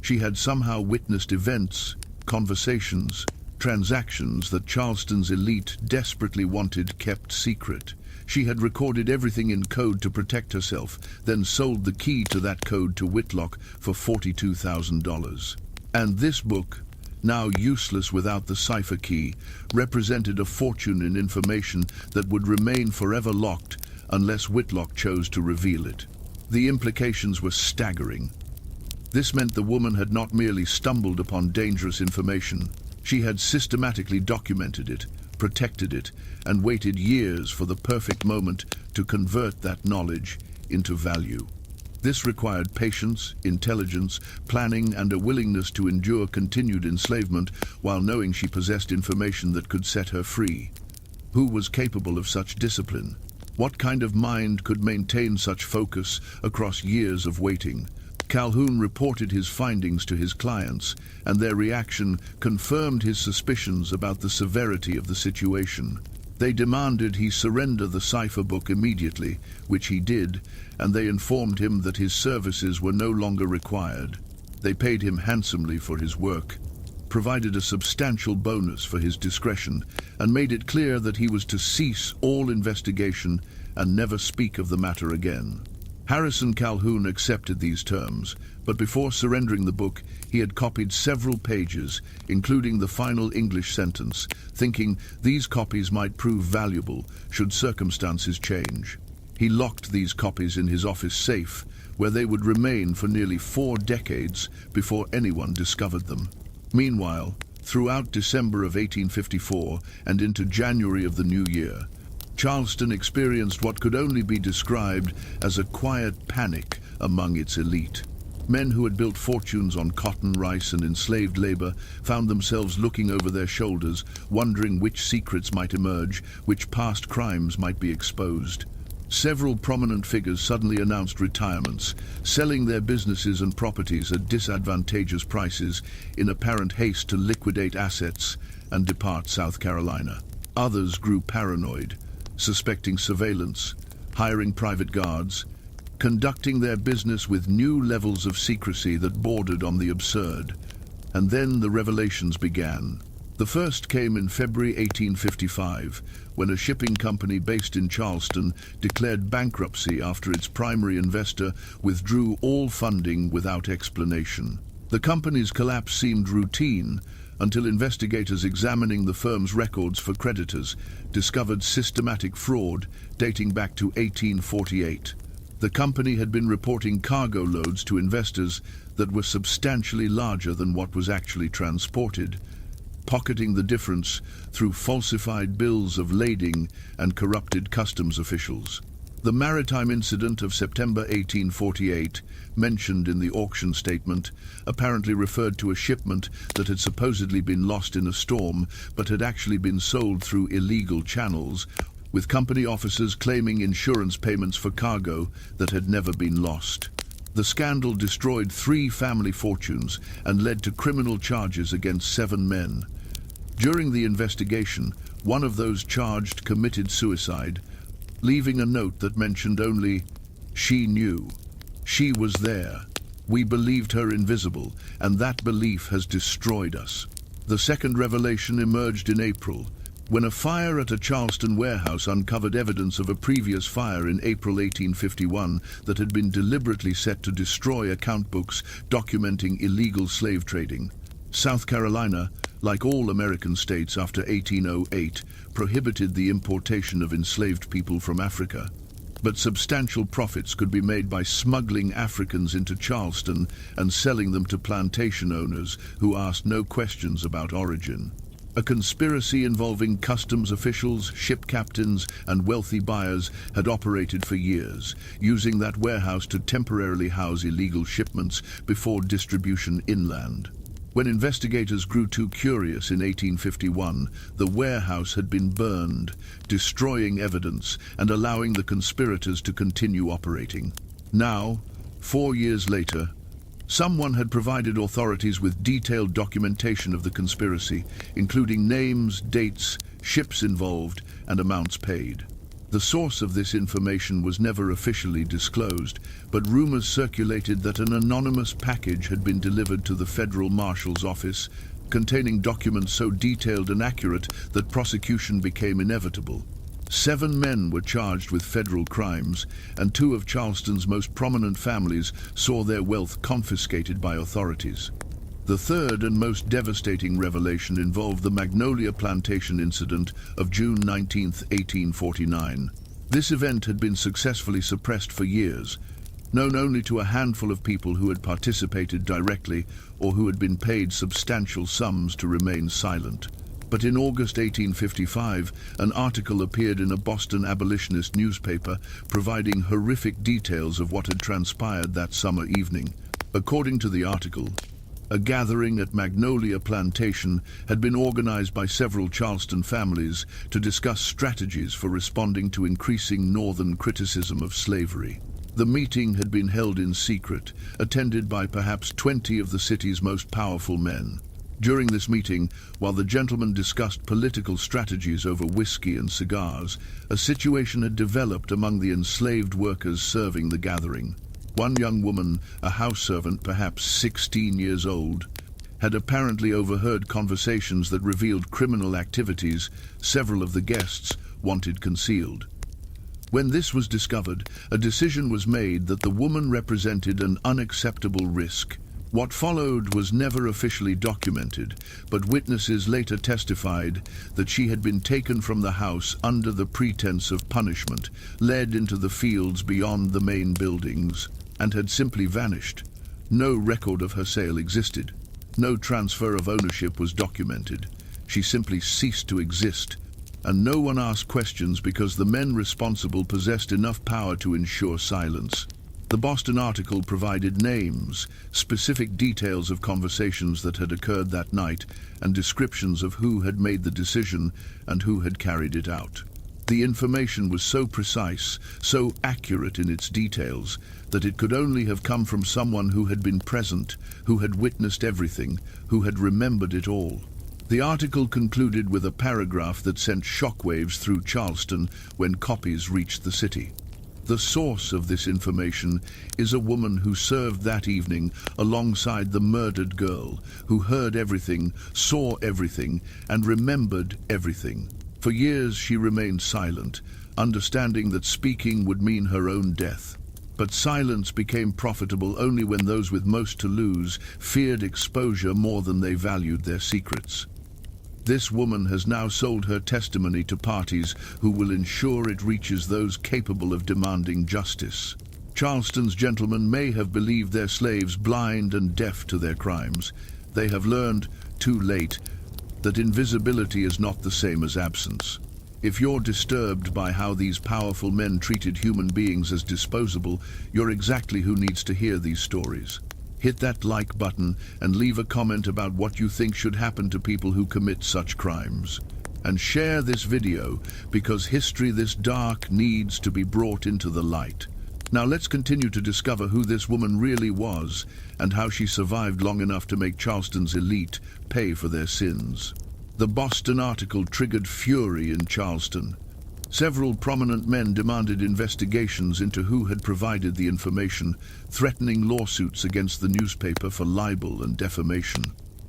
She had somehow witnessed events, conversations, transactions that Charleston's elite desperately wanted kept secret. She had recorded everything in code to protect herself, then sold the key to that code to Whitlock for $42,000. And this book, now useless without the cipher key, represented a fortune in information that would remain forever locked unless Whitlock chose to reveal it. The implications were staggering. This meant the woman had not merely stumbled upon dangerous information. She had systematically documented it, protected it, and waited years for the perfect moment to convert that knowledge into value. This required patience, intelligence, planning, and a willingness to endure continued enslavement while knowing she possessed information that could set her free. Who was capable of such discipline? What kind of mind could maintain such focus across years of waiting? Calhoun reported his findings to his clients, and their reaction confirmed his suspicions about the severity of the situation. They demanded he surrender the cipher book immediately, which he did, and they informed him that his services were no longer required. They paid him handsomely for his work, provided a substantial bonus for his discretion, and made it clear that he was to cease all investigation and never speak of the matter again. Harrison Calhoun accepted these terms, but before surrendering the book, he had copied several pages, including the final English sentence, thinking these copies might prove valuable should circumstances change. He locked these copies in his office safe, where they would remain for nearly 4 decades before anyone discovered them. Meanwhile, throughout December of 1854 and into January of the new year, Charleston experienced what could only be described as a quiet panic among its elite. Men who had built fortunes on cotton, rice, and enslaved labor found themselves looking over their shoulders, wondering which secrets might emerge, which past crimes might be exposed. Several prominent figures suddenly announced retirements, selling their businesses and properties at disadvantageous prices in apparent haste to liquidate assets and depart South Carolina. Others grew paranoid, suspecting surveillance, hiring private guards, conducting their business with new levels of secrecy that bordered on the absurd. And then the revelations began. The first came in February 1855, when a shipping company based in Charleston declared bankruptcy after its primary investor withdrew all funding without explanation. The company's collapse seemed routine, until investigators examining the firm's records for creditors discovered systematic fraud dating back to 1848. The company had been reporting cargo loads to investors that were substantially larger than what was actually transported, pocketing the difference through falsified bills of lading and corrupted customs officials. The maritime incident of September 1848, mentioned in the auction statement, apparently referred to a shipment that had supposedly been lost in a storm but had actually been sold through illegal channels, with company officers claiming insurance payments for cargo that had never been lost. The scandal destroyed 3 family fortunes and led to criminal charges against 7 men. During the investigation, one of those charged committed suicide, leaving a note that mentioned only, "She knew. She was there. We believed her invisible, and that belief has destroyed us." The second revelation emerged in April, when a fire at a Charleston warehouse uncovered evidence of a previous fire in April 1851 that had been deliberately set to destroy account books documenting illegal slave trading. South Carolina, like all American states after 1808, prohibited the importation of enslaved people from Africa. But substantial profits could be made by smuggling Africans into Charleston and selling them to plantation owners who asked no questions about origin. A conspiracy involving customs officials, ship captains, and wealthy buyers had operated for years, using that warehouse to temporarily house illegal shipments before distribution inland. When investigators grew too curious in 1851, the warehouse had been burned, destroying evidence and allowing the conspirators to continue operating. Now, 4 years later, someone had provided authorities with detailed documentation of the conspiracy, including names, dates, ships involved, and amounts paid. The source of this information was never officially disclosed, but rumors circulated that an anonymous package had been delivered to the federal marshal's office containing documents so detailed and accurate that prosecution became inevitable. 7 men were charged with federal crimes, and 2 of Charleston's most prominent families saw their wealth confiscated by authorities. The third and most devastating revelation involved the Magnolia Plantation incident of June 19, 1849. This event had been successfully suppressed for years, known only to a handful of people who had participated directly or who had been paid substantial sums to remain silent. But in August 1855, an article appeared in a Boston abolitionist newspaper providing horrific details of what had transpired that summer evening. According to the article, a gathering at Magnolia Plantation had been organized by several Charleston families to discuss strategies for responding to increasing northern criticism of slavery. The meeting had been held in secret, attended by perhaps 20 of the city's most powerful men. During this meeting, while the gentlemen discussed political strategies over whiskey and cigars, a situation had developed among the enslaved workers serving the gathering. One young woman, a house servant perhaps 16 years old, had apparently overheard conversations that revealed criminal activities several of the guests wanted concealed. When this was discovered, a decision was made that the woman represented an unacceptable risk. What followed was never officially documented, but witnesses later testified that she had been taken from the house under the pretense of punishment, led into the fields beyond the main buildings, and had simply vanished. No record of her sale existed. No transfer of ownership was documented. She simply ceased to exist, and no one asked questions because the men responsible possessed enough power to ensure silence. The Boston article provided names, specific details of conversations that had occurred that night, and descriptions of who had made the decision and who had carried it out. The information was so precise, so accurate in its details, that it could only have come from someone who had been present, who had witnessed everything, who had remembered it all. The article concluded with a paragraph that sent shockwaves through Charleston when copies reached the city. The source of this information is a woman who served that evening alongside the murdered girl, who heard everything, saw everything, and remembered everything. For years she remained silent, understanding that speaking would mean her own death. But silence became profitable only when those with most to lose feared exposure more than they valued their secrets. This woman has now sold her testimony to parties who will ensure it reaches those capable of demanding justice. Charleston's gentlemen may have believed their slaves blind and deaf to their crimes. They have learned, too late, that invisibility is not the same as absence. If you're disturbed by how these powerful men treated human beings as disposable, you're exactly who needs to hear these stories. Hit that like button and leave a comment about what you think should happen to people who commit such crimes. And share this video because history this dark needs to be brought into the light. Now let's continue to discover who this woman really was and how she survived long enough to make Charleston's elite pay for their sins. The Boston article triggered fury in Charleston. Several prominent men demanded investigations into who had provided the information, threatening lawsuits against the newspaper for libel and defamation.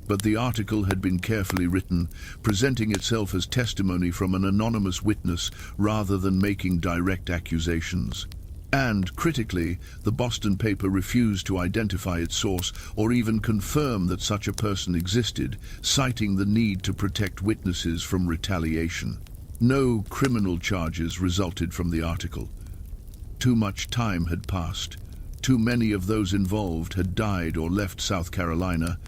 But the article had been carefully written, presenting itself as testimony from an anonymous witness rather than making direct accusations. And, critically, the Boston paper refused to identify its source or even confirm that such a person existed, citing the need to protect witnesses from retaliation. No criminal charges resulted from the article. Too much time had passed. Too many of those involved had died or left South Carolina,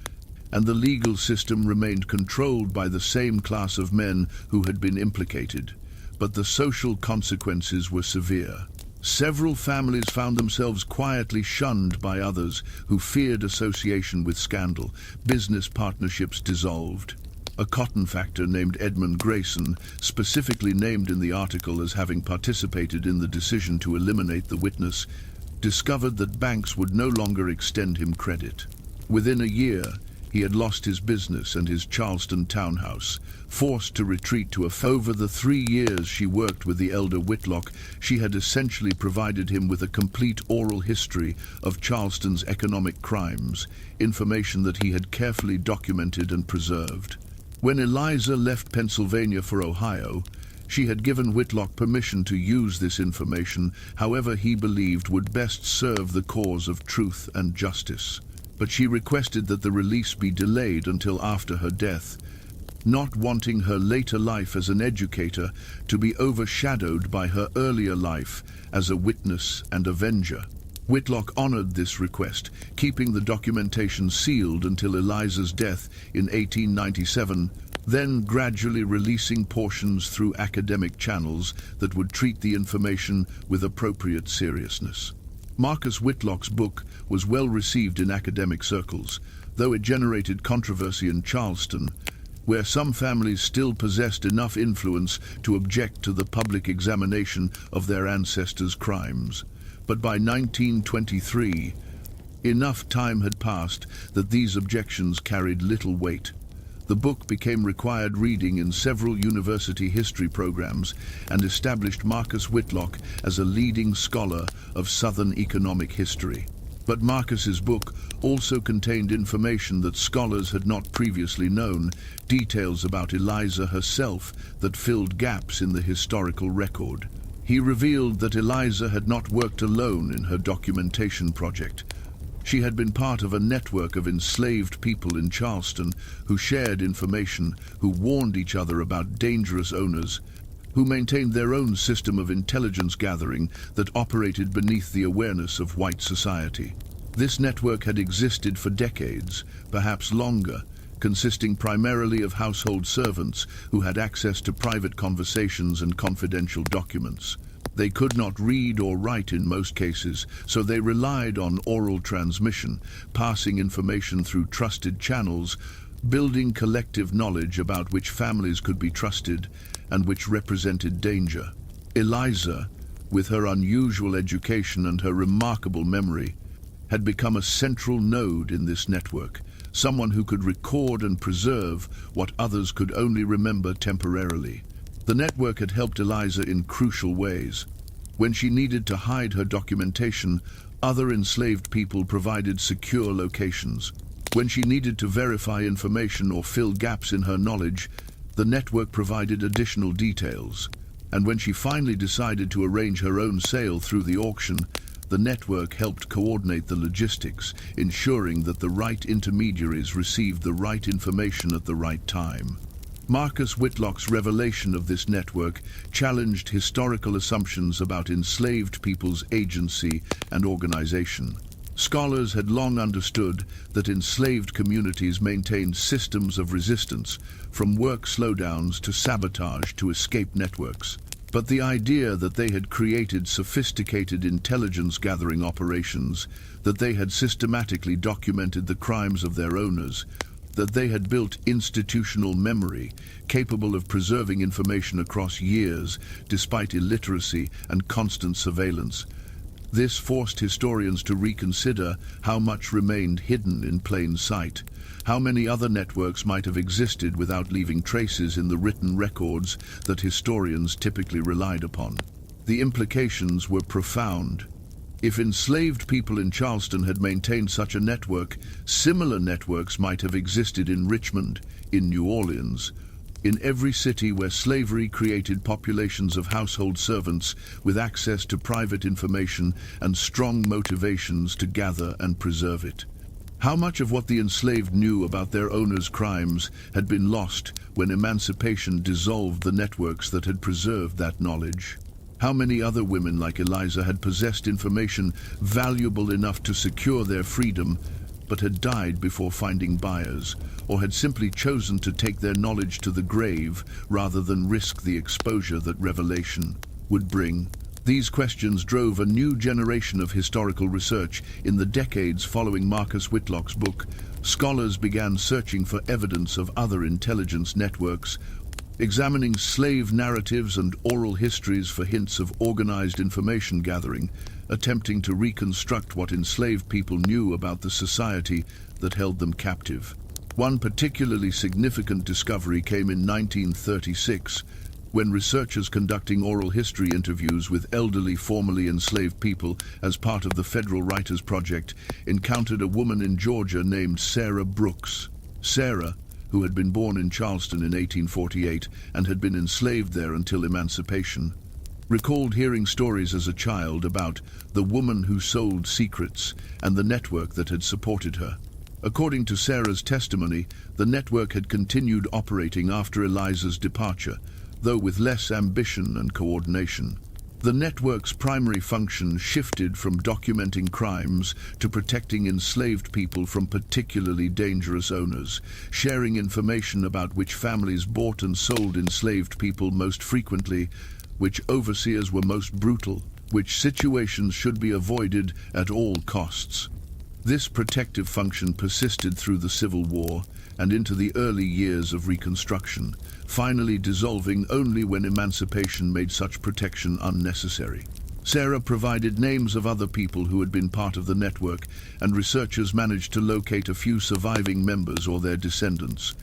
and the legal system remained controlled by the same class of men who had been implicated. But the social consequences were severe. Several families found themselves quietly shunned by others who feared association with scandal. Business partnerships dissolved. A cotton factor named Edmund Grayson, specifically named in the article as having participated in the decision to eliminate the witness, discovered that banks would no longer extend him credit. Within a year, He had lost his business and his Charleston townhouse, forced to retreat to over the 3 years she worked with the elder Whitlock. She had essentially provided him with a complete oral history of Charleston's economic crimes, information that he had carefully documented and preserved. When Eliza left Pennsylvania for Ohio, she had given Whitlock permission to use this information however he believed would best serve the cause of truth and justice. But she requested that the release be delayed until after her death, not wanting her later life as an educator to be overshadowed by her earlier life as a witness and avenger. Whitlock honored this request, keeping the documentation sealed until Eliza's death in 1897, then gradually releasing portions through academic channels that would treat the information with appropriate seriousness. Marcus Whitlock's book was well received in academic circles, though it generated controversy in Charleston, where some families still possessed enough influence to object to the public examination of their ancestors' crimes. But by 1923, enough time had passed that these objections carried little weight. The book became required reading in several university history programs and established Marcus Whitlock as a leading scholar of Southern economic history. But Marcus's book also contained information that scholars had not previously known, details about Eliza herself that filled gaps in the historical record. He revealed that Eliza had not worked alone in her documentation project. She had been part of a network of enslaved people in Charleston who shared information, who warned each other about dangerous owners, who maintained their own system of intelligence gathering that operated beneath the awareness of white society. This network had existed for decades, perhaps longer, consisting primarily of household servants who had access to private conversations and confidential documents. They could not read or write in most cases, so they relied on oral transmission, passing information through trusted channels, building collective knowledge about which families could be trusted and which represented danger. Eliza, with her unusual education and her remarkable memory, had become a central node in this network, someone who could record and preserve what others could only remember temporarily. The network had helped Eliza in crucial ways. When she needed to hide her documentation, other enslaved people provided secure locations. When she needed to verify information or fill gaps in her knowledge, the network provided additional details. And when she finally decided to arrange her own sale through the auction, the network helped coordinate the logistics, ensuring that the right intermediaries received the right information at the right time. Marcus Whitlock's revelation of this network challenged historical assumptions about enslaved people's agency and organization. Scholars had long understood that enslaved communities maintained systems of resistance, from work slowdowns to sabotage to escape networks. But the idea that they had created sophisticated intelligence-gathering operations, that they had systematically documented the crimes of their owners, that they had built institutional memory, capable of preserving information across years, despite illiteracy and constant surveillance. This forced historians to reconsider how much remained hidden in plain sight. How many other networks might have existed without leaving traces in the written records that historians typically relied upon. The implications were profound. If enslaved people in Charleston had maintained such a network, similar networks might have existed in Richmond, in New Orleans, in every city where slavery created populations of household servants with access to private information and strong motivations to gather and preserve it. How much of what the enslaved knew about their owners' crimes had been lost when emancipation dissolved the networks that had preserved that knowledge? How many other women like Eliza had possessed information valuable enough to secure their freedom, but had died before finding buyers, or had simply chosen to take their knowledge to the grave rather than risk the exposure that revelation would bring? These questions drove a new generation of historical research. In the decades following Marcus Whitlock's book, scholars began searching for evidence of other intelligence networks, examining slave narratives and oral histories for hints of organized information gathering, attempting to reconstruct what enslaved people knew about the society that held them captive. One particularly significant discovery came in 1936, when researchers conducting oral history interviews with elderly formerly enslaved people as part of the Federal Writers Project encountered a woman in Georgia named Sarah Brooks. Sarah, who had been born in Charleston in 1848 and had been enslaved there until emancipation, recalled hearing stories as a child about the woman who sold secrets and the network that had supported her. According to Sarah's testimony, the network had continued operating after Eliza's departure, though with less ambition and coordination. The network's primary function shifted from documenting crimes to protecting enslaved people from particularly dangerous owners, sharing information about which families bought and sold enslaved people most frequently, which overseers were most brutal, which situations should be avoided at all costs. This protective function persisted through the Civil War and into the early years of Reconstruction, finally dissolving only when emancipation made such protection unnecessary. Sarah provided names of other people who had been part of the network, and researchers managed to locate a few surviving members or their descendants.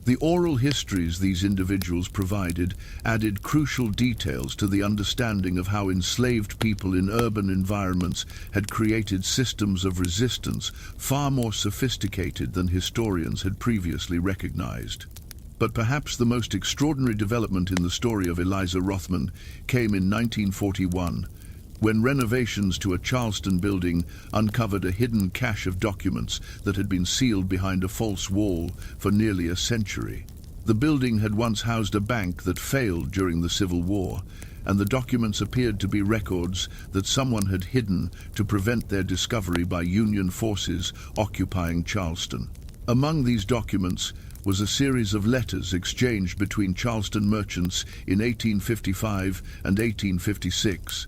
The oral histories these individuals provided added crucial details to the understanding of how enslaved people in urban environments had created systems of resistance far more sophisticated than historians had previously recognized. But perhaps the most extraordinary development in the story of Eliza Rothman came in 1941, when renovations to a Charleston building uncovered a hidden cache of documents that had been sealed behind a false wall for nearly a century. The building had once housed a bank that failed during the Civil War, and the documents appeared to be records that someone had hidden to prevent their discovery by Union forces occupying Charleston. Among these documents was a series of letters exchanged between Charleston merchants in 1855 and 1856,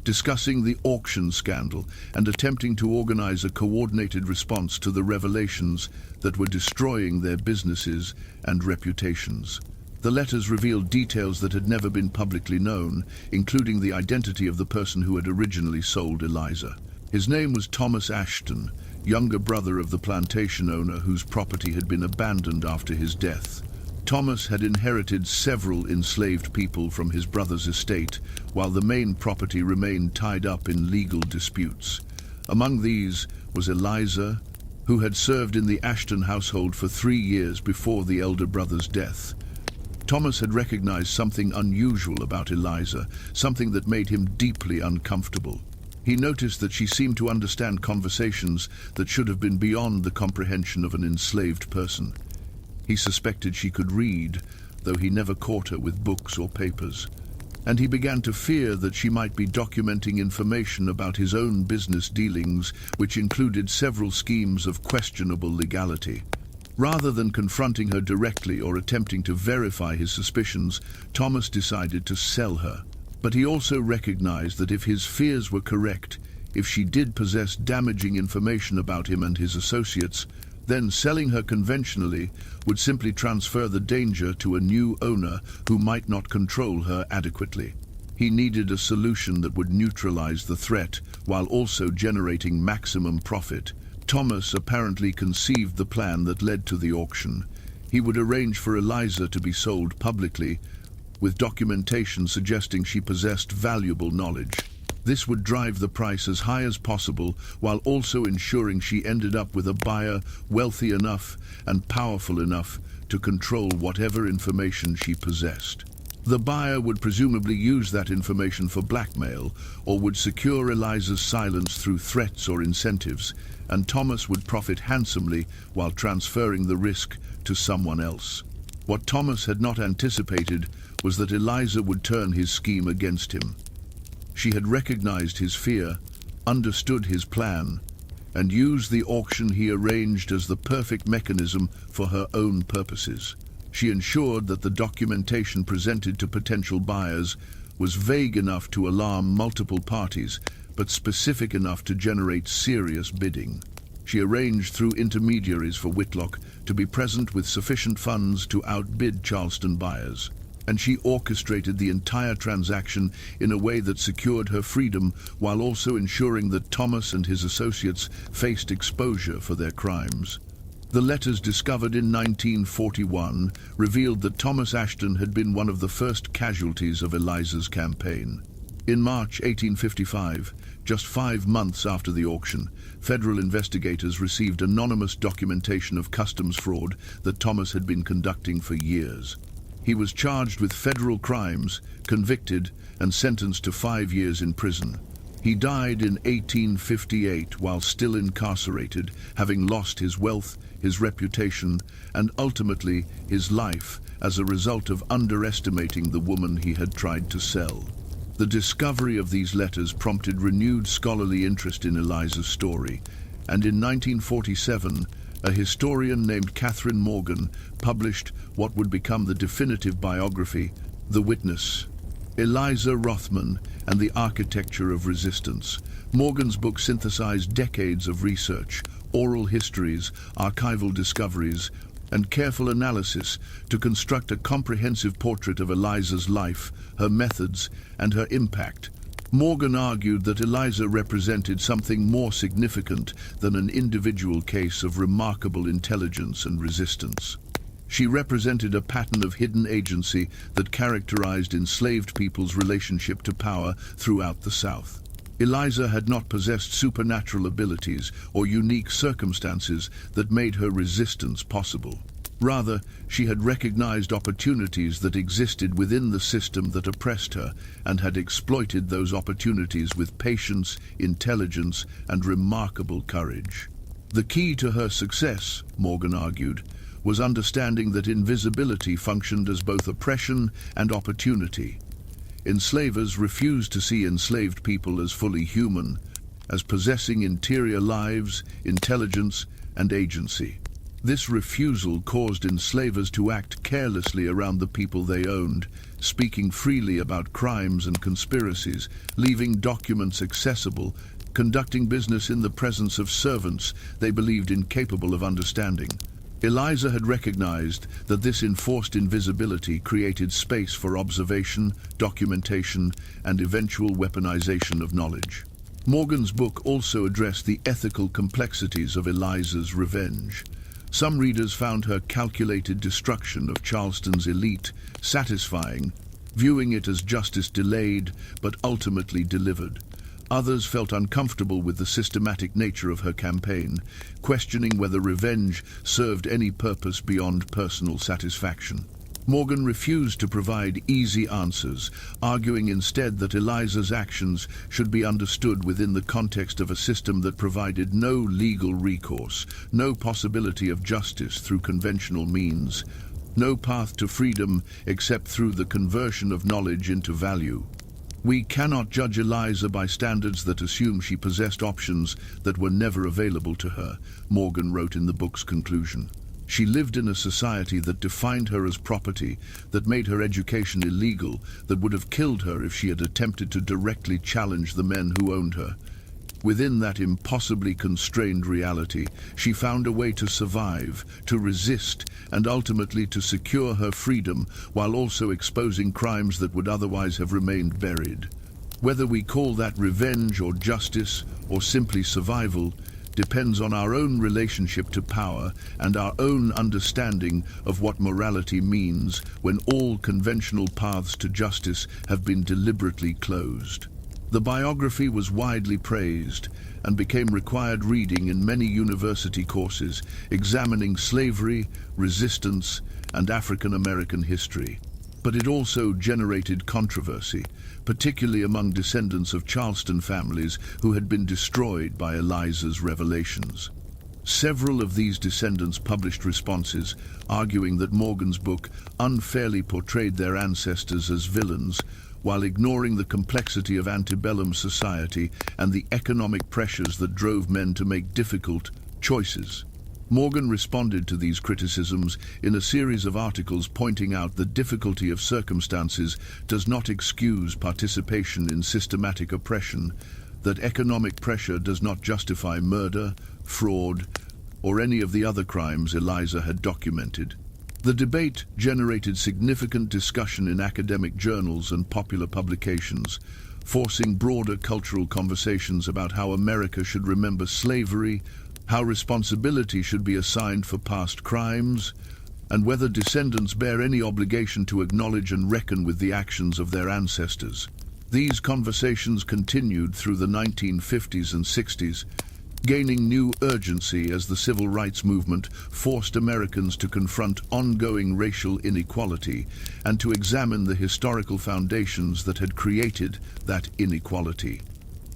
discussing the auction scandal and attempting to organize a coordinated response to the revelations that were destroying their businesses and reputations. The letters revealed details that had never been publicly known, including the identity of the person who had originally sold Eliza. His name was Thomas Ashton, younger brother of the plantation owner whose property had been abandoned after his death. Thomas had inherited several enslaved people from his brother's estate, while the main property remained tied up in legal disputes. Among these was Eliza, who had served in the Ashton household for 3 years before the elder brother's death. Thomas had recognized something unusual about Eliza, something that made him deeply uncomfortable. He noticed that she seemed to understand conversations that should have been beyond the comprehension of an enslaved person. He suspected she could read, though he never caught her with books or papers. And he began to fear that she might be documenting information about his own business dealings, which included several schemes of questionable legality. Rather than confronting her directly or attempting to verify his suspicions, Thomas decided to sell her. But he also recognized that if his fears were correct, if she did possess damaging information about him and his associates, then selling her conventionally would simply transfer the danger to a new owner who might not control her adequately. He needed a solution that would neutralize the threat while also generating maximum profit. Thomas apparently conceived the plan that led to the auction. He would arrange for Eliza to be sold publicly, with documentation suggesting she possessed valuable knowledge. This would drive the price as high as possible while also ensuring she ended up with a buyer wealthy enough and powerful enough to control whatever information she possessed. The buyer would presumably use that information for blackmail or would secure Eliza's silence through threats or incentives, and Thomas would profit handsomely while transferring the risk to someone else. What Thomas had not anticipated was that Eliza would turn his scheme against him. She had recognized his fear, understood his plan, and used the auction he arranged as the perfect mechanism for her own purposes. She ensured that the documentation presented to potential buyers was vague enough to alarm multiple parties, but specific enough to generate serious bidding. She arranged through intermediaries for Whitlock to be present with sufficient funds to outbid Charleston buyers, and she orchestrated the entire transaction in a way that secured her freedom while also ensuring that Thomas and his associates faced exposure for their crimes. The letters discovered in 1941 revealed that Thomas Ashton had been one of the first casualties of Eliza's campaign. In March 1855, just 5 months after the auction, federal investigators received anonymous documentation of customs fraud that Thomas had been conducting for years. He was charged with federal crimes, convicted, and sentenced to 5 years in prison. He died in 1858 while still incarcerated, having lost his wealth, his reputation, and ultimately his life as a result of underestimating the woman he had tried to sell. The discovery of these letters prompted renewed scholarly interest in Eliza's story, and in 1947, a historian named Catherine Morgan published what would become the definitive biography, The Witness, Eliza Rothman and the Architecture of Resistance. Morgan's book synthesized decades of research, oral histories, archival discoveries, and careful analysis to construct a comprehensive portrait of Eliza's life, her methods, and her impact. Morgan argued that Eliza represented something more significant than an individual case of remarkable intelligence and resistance. She represented a pattern of hidden agency that characterized enslaved people's relationship to power throughout the South. Eliza had not possessed supernatural abilities or unique circumstances that made her resistance possible. Rather, she had recognized opportunities that existed within the system that oppressed her and had exploited those opportunities with patience, intelligence, and remarkable courage. The key to her success, Morgan argued, was understanding that invisibility functioned as both oppression and opportunity. Enslavers refused to see enslaved people as fully human, as possessing interior lives, intelligence, and agency. This refusal caused enslavers to act carelessly around the people they owned, speaking freely about crimes and conspiracies, leaving documents accessible, conducting business in the presence of servants they believed incapable of understanding. Eliza had recognized that this enforced invisibility created space for observation, documentation, and eventual weaponization of knowledge. Morgan's book also addressed the ethical complexities of Eliza's revenge. Some readers found her calculated destruction of Charleston's elite satisfying, viewing it as justice delayed but ultimately delivered. Others felt uncomfortable with the systematic nature of her campaign, questioning whether revenge served any purpose beyond personal satisfaction. Morgan refused to provide easy answers, arguing instead that Eliza's actions should be understood within the context of a system that provided no legal recourse, no possibility of justice through conventional means, no path to freedom except through the conversion of knowledge into value. We cannot judge Eliza by standards that assume she possessed options that were never available to her, Morgan wrote in the book's conclusion. She lived in a society that defined her as property, that made her education illegal, that would have killed her if she had attempted to directly challenge the men who owned her. Within that impossibly constrained reality, she found a way to survive, to resist, and ultimately to secure her freedom while also exposing crimes that would otherwise have remained buried. Whether we call that revenge or justice or simply survival depends on our own relationship to power and our own understanding of what morality means when all conventional paths to justice have been deliberately closed. The biography was widely praised and became required reading in many university courses examining slavery, resistance, and African American history. But it also generated controversy, particularly among descendants of Charleston families who had been destroyed by Eliza's revelations. Several of these descendants published responses, arguing that Morgan's book unfairly portrayed their ancestors as villains, while ignoring the complexity of antebellum society and the economic pressures that drove men to make difficult choices. Morgan responded to these criticisms in a series of articles pointing out the difficulty of circumstances does not excuse participation in systematic oppression, that economic pressure does not justify murder, fraud, or any of the other crimes Eliza had documented. The debate generated significant discussion in academic journals and popular publications, forcing broader cultural conversations about how America should remember slavery, how responsibility should be assigned for past crimes, and whether descendants bear any obligation to acknowledge and reckon with the actions of their ancestors. These conversations continued through the 1950s and 60s, gaining new urgency as the civil rights movement forced Americans to confront ongoing racial inequality and to examine the historical foundations that had created that inequality.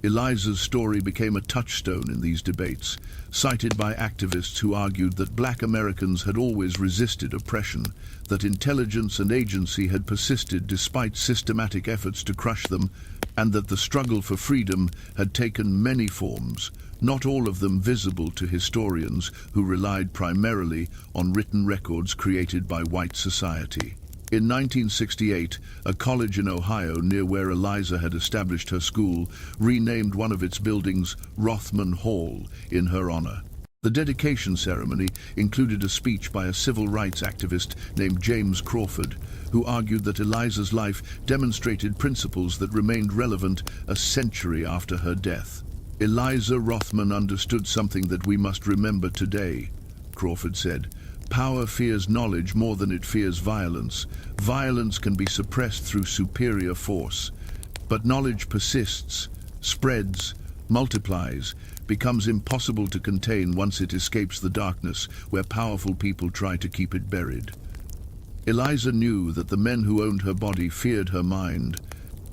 Eliza's story became a touchstone in these debates, cited by activists who argued that Black Americans had always resisted oppression, that intelligence and agency had persisted despite systematic efforts to crush them, and that the struggle for freedom had taken many forms, not all of them visible to historians who relied primarily on written records created by white society. In 1968, a college in Ohio near where Eliza had established her school renamed one of its buildings Rothman Hall in her honor. The dedication ceremony included a speech by a civil rights activist named James Crawford, who argued that Eliza's life demonstrated principles that remained relevant a century after her death. Eliza Rothman understood something that we must remember today, Crawford said. Power fears knowledge more than it fears violence. Violence can be suppressed through superior force, but knowledge persists, spreads, multiplies, becomes impossible to contain once it escapes the darkness where powerful people try to keep it buried. Eliza knew that the men who owned her body feared her mind.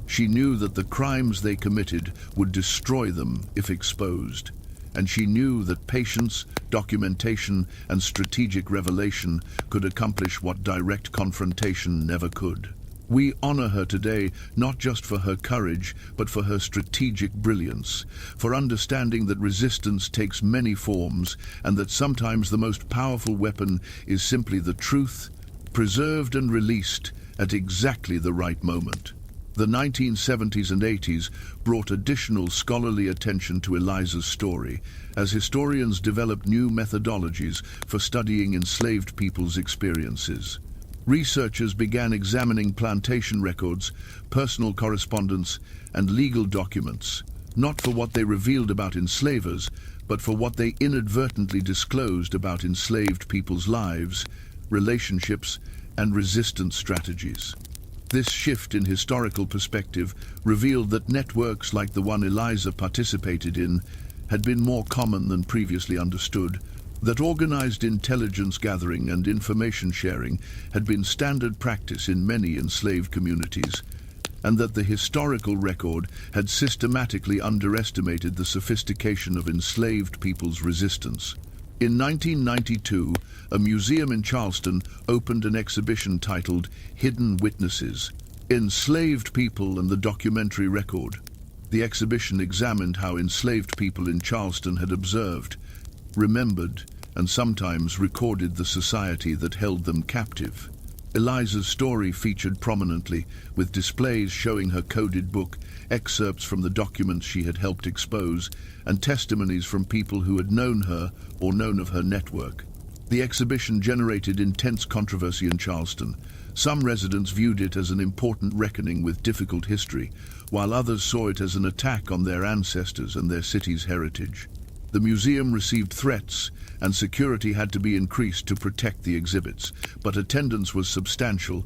She knew that the crimes they committed would destroy them if exposed. And she knew that patience, documentation, and strategic revelation could accomplish what direct confrontation never could. We honor her today not just for her courage, but for her strategic brilliance, for understanding that resistance takes many forms, and that sometimes the most powerful weapon is simply the truth, preserved and released at exactly the right moment. The 1970s and 80s brought additional scholarly attention to Eliza's story as historians developed new methodologies for studying enslaved people's experiences. Researchers began examining plantation records, personal correspondence, and legal documents, not for what they revealed about enslavers, but for what they inadvertently disclosed about enslaved people's lives, relationships, and resistance strategies. This shift in historical perspective revealed that networks like the one Eliza participated in had been more common than previously understood, that organized intelligence gathering and information sharing had been standard practice in many enslaved communities, and that the historical record had systematically underestimated the sophistication of enslaved people's resistance. In 1992, a museum in Charleston opened an exhibition titled Hidden Witnesses: Enslaved People and the Documentary Record. The exhibition examined how enslaved people in Charleston had observed, remembered, and sometimes recorded the society that held them captive. Eliza's story featured prominently, with displays showing her coded book, excerpts from the documents she had helped expose, and testimonies from people who had known her or known of her network. The exhibition generated intense controversy in Charleston. Some residents viewed it as an important reckoning with difficult history, while others saw it as an attack on their ancestors and their city's heritage. The museum received threats, and security had to be increased to protect the exhibits, but attendance was substantial,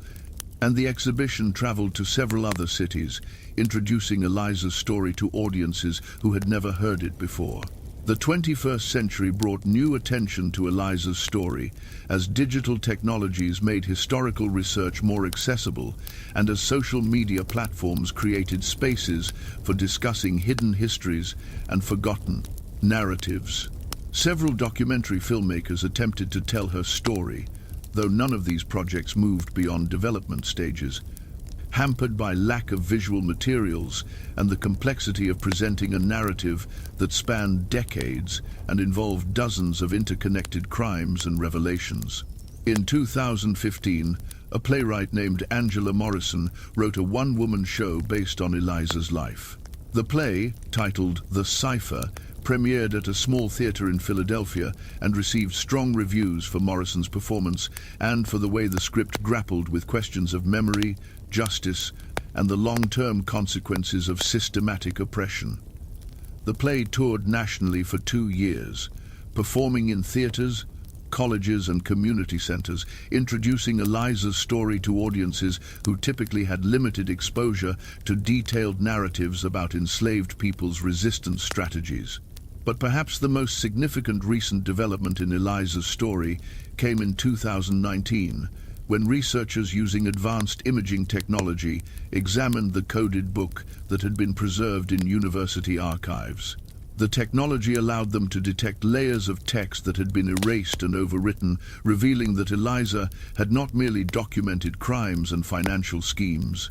and the exhibition traveled to several other cities, introducing Eliza's story to audiences who had never heard it before. The 21st century brought new attention to Eliza's story as digital technologies made historical research more accessible and as social media platforms created spaces for discussing hidden histories and forgotten narratives. Several documentary filmmakers attempted to tell her story, though none of these projects moved beyond development stages. Hampered by lack of visual materials and the complexity of presenting a narrative that spanned decades and involved dozens of interconnected crimes and revelations. In 2015, a playwright named Angela Morrison wrote a one-woman show based on Eliza's life. The play, titled The Cipher, premiered at a small theater in Philadelphia and received strong reviews for Morrison's performance and for the way the script grappled with questions of memory, justice, and the long-term consequences of systematic oppression. The play toured nationally for 2 years, performing in theaters, colleges and community centers, introducing Eliza's story to audiences who typically had limited exposure to detailed narratives about enslaved people's resistance strategies. But perhaps the most significant recent development in Eliza's story came in 2019, when researchers using advanced imaging technology examined the coded book that had been preserved in university archives. The technology allowed them to detect layers of text that had been erased and overwritten, revealing that Eliza had not merely documented crimes and financial schemes.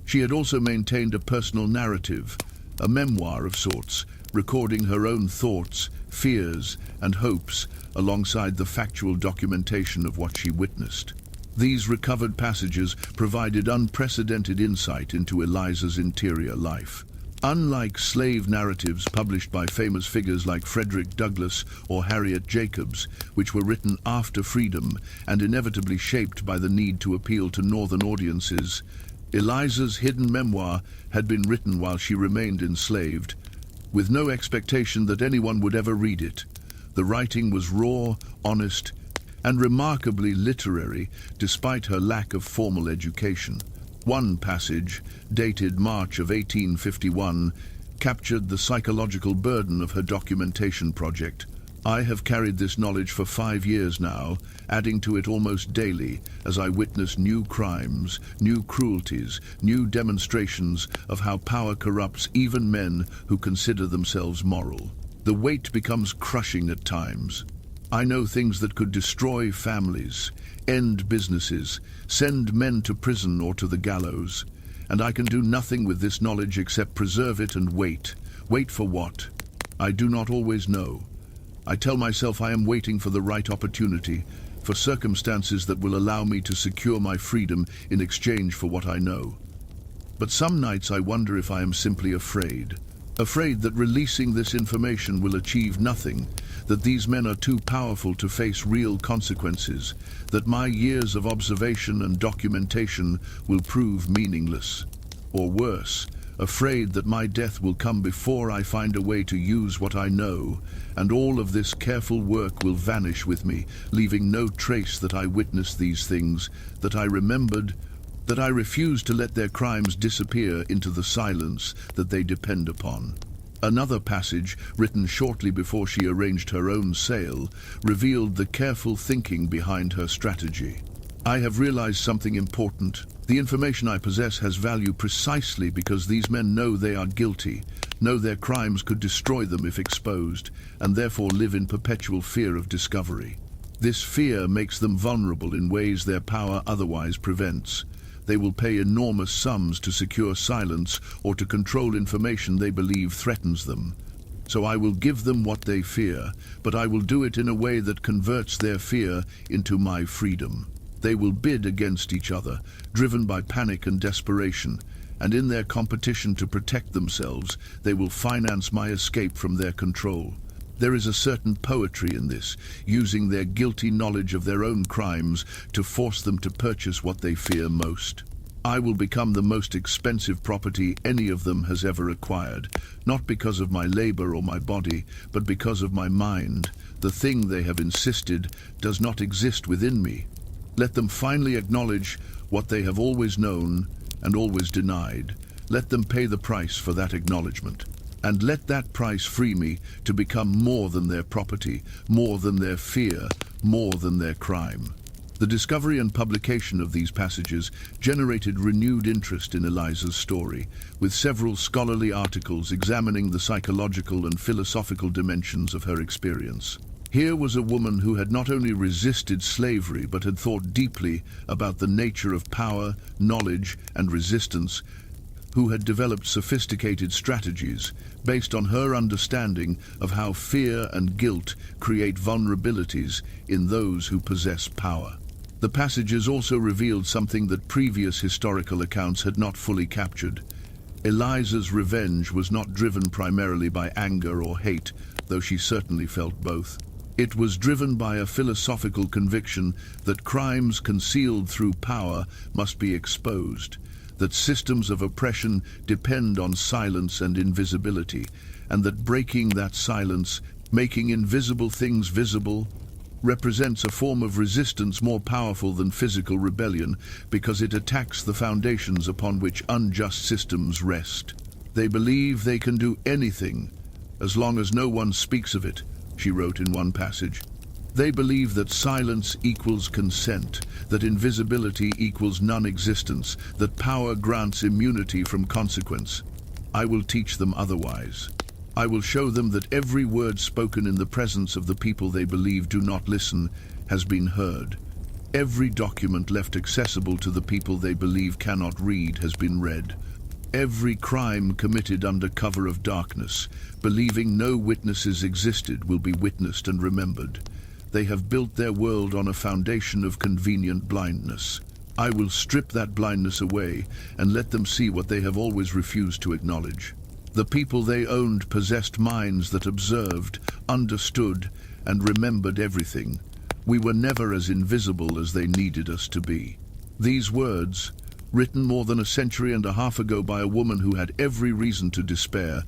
She had also maintained a personal narrative, a memoir of sorts, recording her own thoughts, fears, and hopes alongside the factual documentation of what she witnessed. These recovered passages provided unprecedented insight into Eliza's interior life. Unlike slave narratives published by famous figures like Frederick Douglass or Harriet Jacobs, which were written after freedom and inevitably shaped by the need to appeal to northern audiences, Eliza's hidden memoir had been written while she remained enslaved, with no expectation that anyone would ever read it. The writing was raw, honest, and remarkably literary, despite her lack of formal education. One passage, dated March of 1851, captured the psychological burden of her documentation project. I have carried this knowledge for 5 years now, adding to it almost daily as I witness new crimes, new cruelties, new demonstrations of how power corrupts even men who consider themselves moral. The weight becomes crushing at times. I know things that could destroy families, end businesses, send men to prison or to the gallows, and I can do nothing with this knowledge except preserve it and wait. Wait for what? I do not always know. I tell myself I am waiting for the right opportunity, for circumstances that will allow me to secure my freedom in exchange for what I know. But some nights I wonder if I am simply afraid. Afraid that releasing this information will achieve nothing, that these men are too powerful to face real consequences, that my years of observation and documentation will prove meaningless. Or worse, afraid that my death will come before I find a way to use what I know, and all of this careful work will vanish with me, leaving no trace that I witnessed these things, that I remembered, that I refused to let their crimes disappear into the silence that they depend upon. Another passage, written shortly before she arranged her own sale, revealed the careful thinking behind her strategy. I have realized something important. The information I possess has value precisely because these men know they are guilty, know their crimes could destroy them if exposed, and therefore live in perpetual fear of discovery. This fear makes them vulnerable in ways their power otherwise prevents. They will pay enormous sums to secure silence or to control information they believe threatens them. So I will give them what they fear, but I will do it in a way that converts their fear into my freedom. They will bid against each other, driven by panic and desperation, and in their competition to protect themselves, they will finance my escape from their control. There is a certain poetry in this, using their guilty knowledge of their own crimes to force them to purchase what they fear most. I will become the most expensive property any of them has ever acquired, not because of my labor or my body, but because of my mind. The thing they have insisted does not exist within me. Let them finally acknowledge what they have always known and always denied. Let them pay the price for that acknowledgement. And let that price free me to become more than their property, more than their fear, more than their crime. The discovery and publication of these passages generated renewed interest in Eliza's story, with several scholarly articles examining the psychological and philosophical dimensions of her experience. Here was a woman who had not only resisted slavery but had thought deeply about the nature of power, knowledge, and resistance, who had developed sophisticated strategies based on her understanding of how fear and guilt create vulnerabilities in those who possess power. The passages also revealed something that previous historical accounts had not fully captured. Eliza's revenge was not driven primarily by anger or hate, though she certainly felt both. It was driven by a philosophical conviction that crimes concealed through power must be exposed, that systems of oppression depend on silence and invisibility, and that breaking that silence Making invisible things visible represents a form of resistance more powerful than physical rebellion because it attacks the foundations upon which unjust systems rest. They believe they can do anything as long as no one speaks of it, she wrote in one passage. They believe that silence equals consent, that invisibility equals non-existence, that power grants immunity from consequence. I will teach them otherwise. I will show them that every word spoken in the presence of the people they believe do not listen has been heard. Every document left accessible to the people they believe cannot read has been read. Every crime committed under cover of darkness, believing no witnesses existed, will be witnessed and remembered. They have built their world on a foundation of convenient blindness. I will strip that blindness away and let them see what they have always refused to acknowledge. The people they owned possessed minds that observed, understood, and remembered everything. We were never as invisible as they needed us to be. These words, written more than a century and a half ago by a woman who had every reason to despair,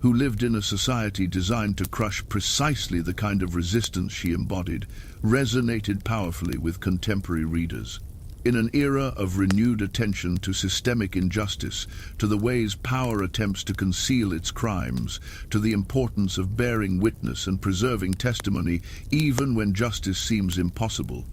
who lived in a society designed to crush precisely the kind of resistance she embodied, resonated powerfully with contemporary readers. In an era of renewed attention to systemic injustice, to the ways power attempts to conceal its crimes, to the importance of bearing witness and preserving testimony even when justice seems impossible,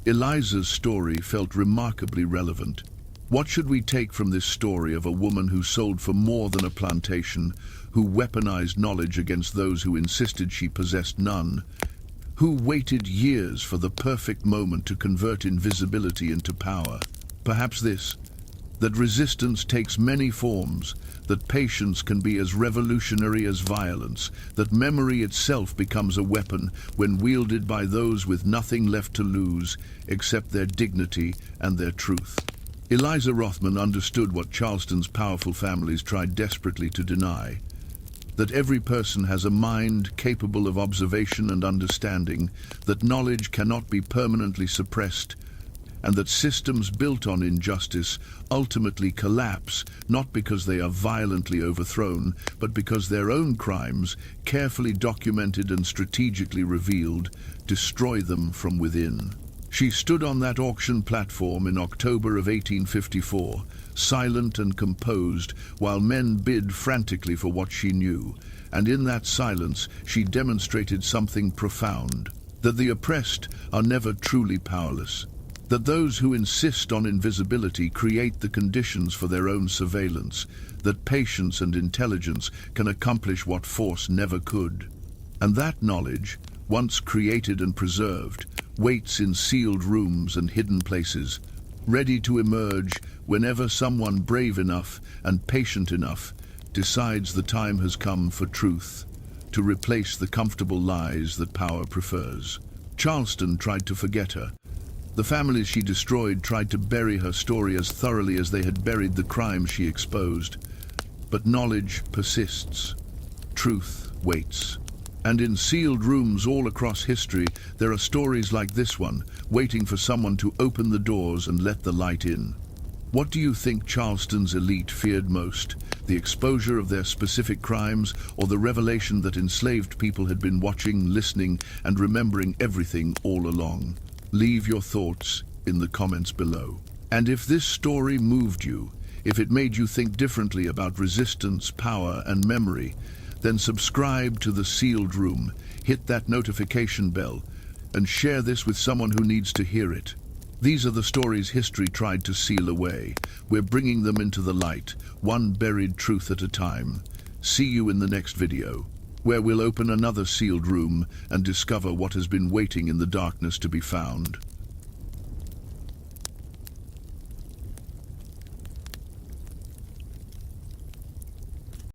Eliza's story felt remarkably relevant. What should we take from this story of a woman who sold for more than a plantation, who weaponized knowledge against those who insisted she possessed none, who waited years for the perfect moment to convert invisibility into power? Perhaps this, that resistance takes many forms, that patience can be as revolutionary as violence, that memory itself becomes a weapon when wielded by those with nothing left to lose except their dignity and their truth. Eliza Rothman understood what Charleston's powerful families tried desperately to deny, that every person has a mind capable of observation and understanding, that knowledge cannot be permanently suppressed, and that systems built on injustice ultimately collapse, not because they are violently overthrown, but because their own crimes, carefully documented and strategically revealed, destroy them from within. She stood on that auction platform in October of 1854, silent and composed, while men bid frantically for what she knew, and in that silence she demonstrated something profound, that the oppressed are never truly powerless, that those who insist on invisibility create the conditions for their own surveillance, that patience and intelligence can accomplish what force never could. And that knowledge, once created and preserved, waits in sealed rooms and hidden places, ready to emerge whenever someone brave enough and patient enough decides the time has come for truth, to replace the comfortable lies that power prefers. Charleston tried to forget her. The families she destroyed tried to bury her story as thoroughly as they had buried the crimes she exposed. But knowledge persists. Truth waits. And in sealed rooms all across history, there are stories like this one, waiting for someone to open the doors and let the light in. What do you think Charleston's elite feared most? The exposure of their specific crimes, or the revelation that enslaved people had been watching, listening, and remembering everything all along? Leave your thoughts in the comments below. And if this story moved you, if it made you think differently about resistance, power, and memory, then subscribe to The Sealed Room, hit that notification bell, and share this with someone who needs to hear it. These are the stories history tried to seal away. We're bringing them into the light, one buried truth at a time. See you in the next video, where we'll open another sealed room and discover what has been waiting in the darkness to be found.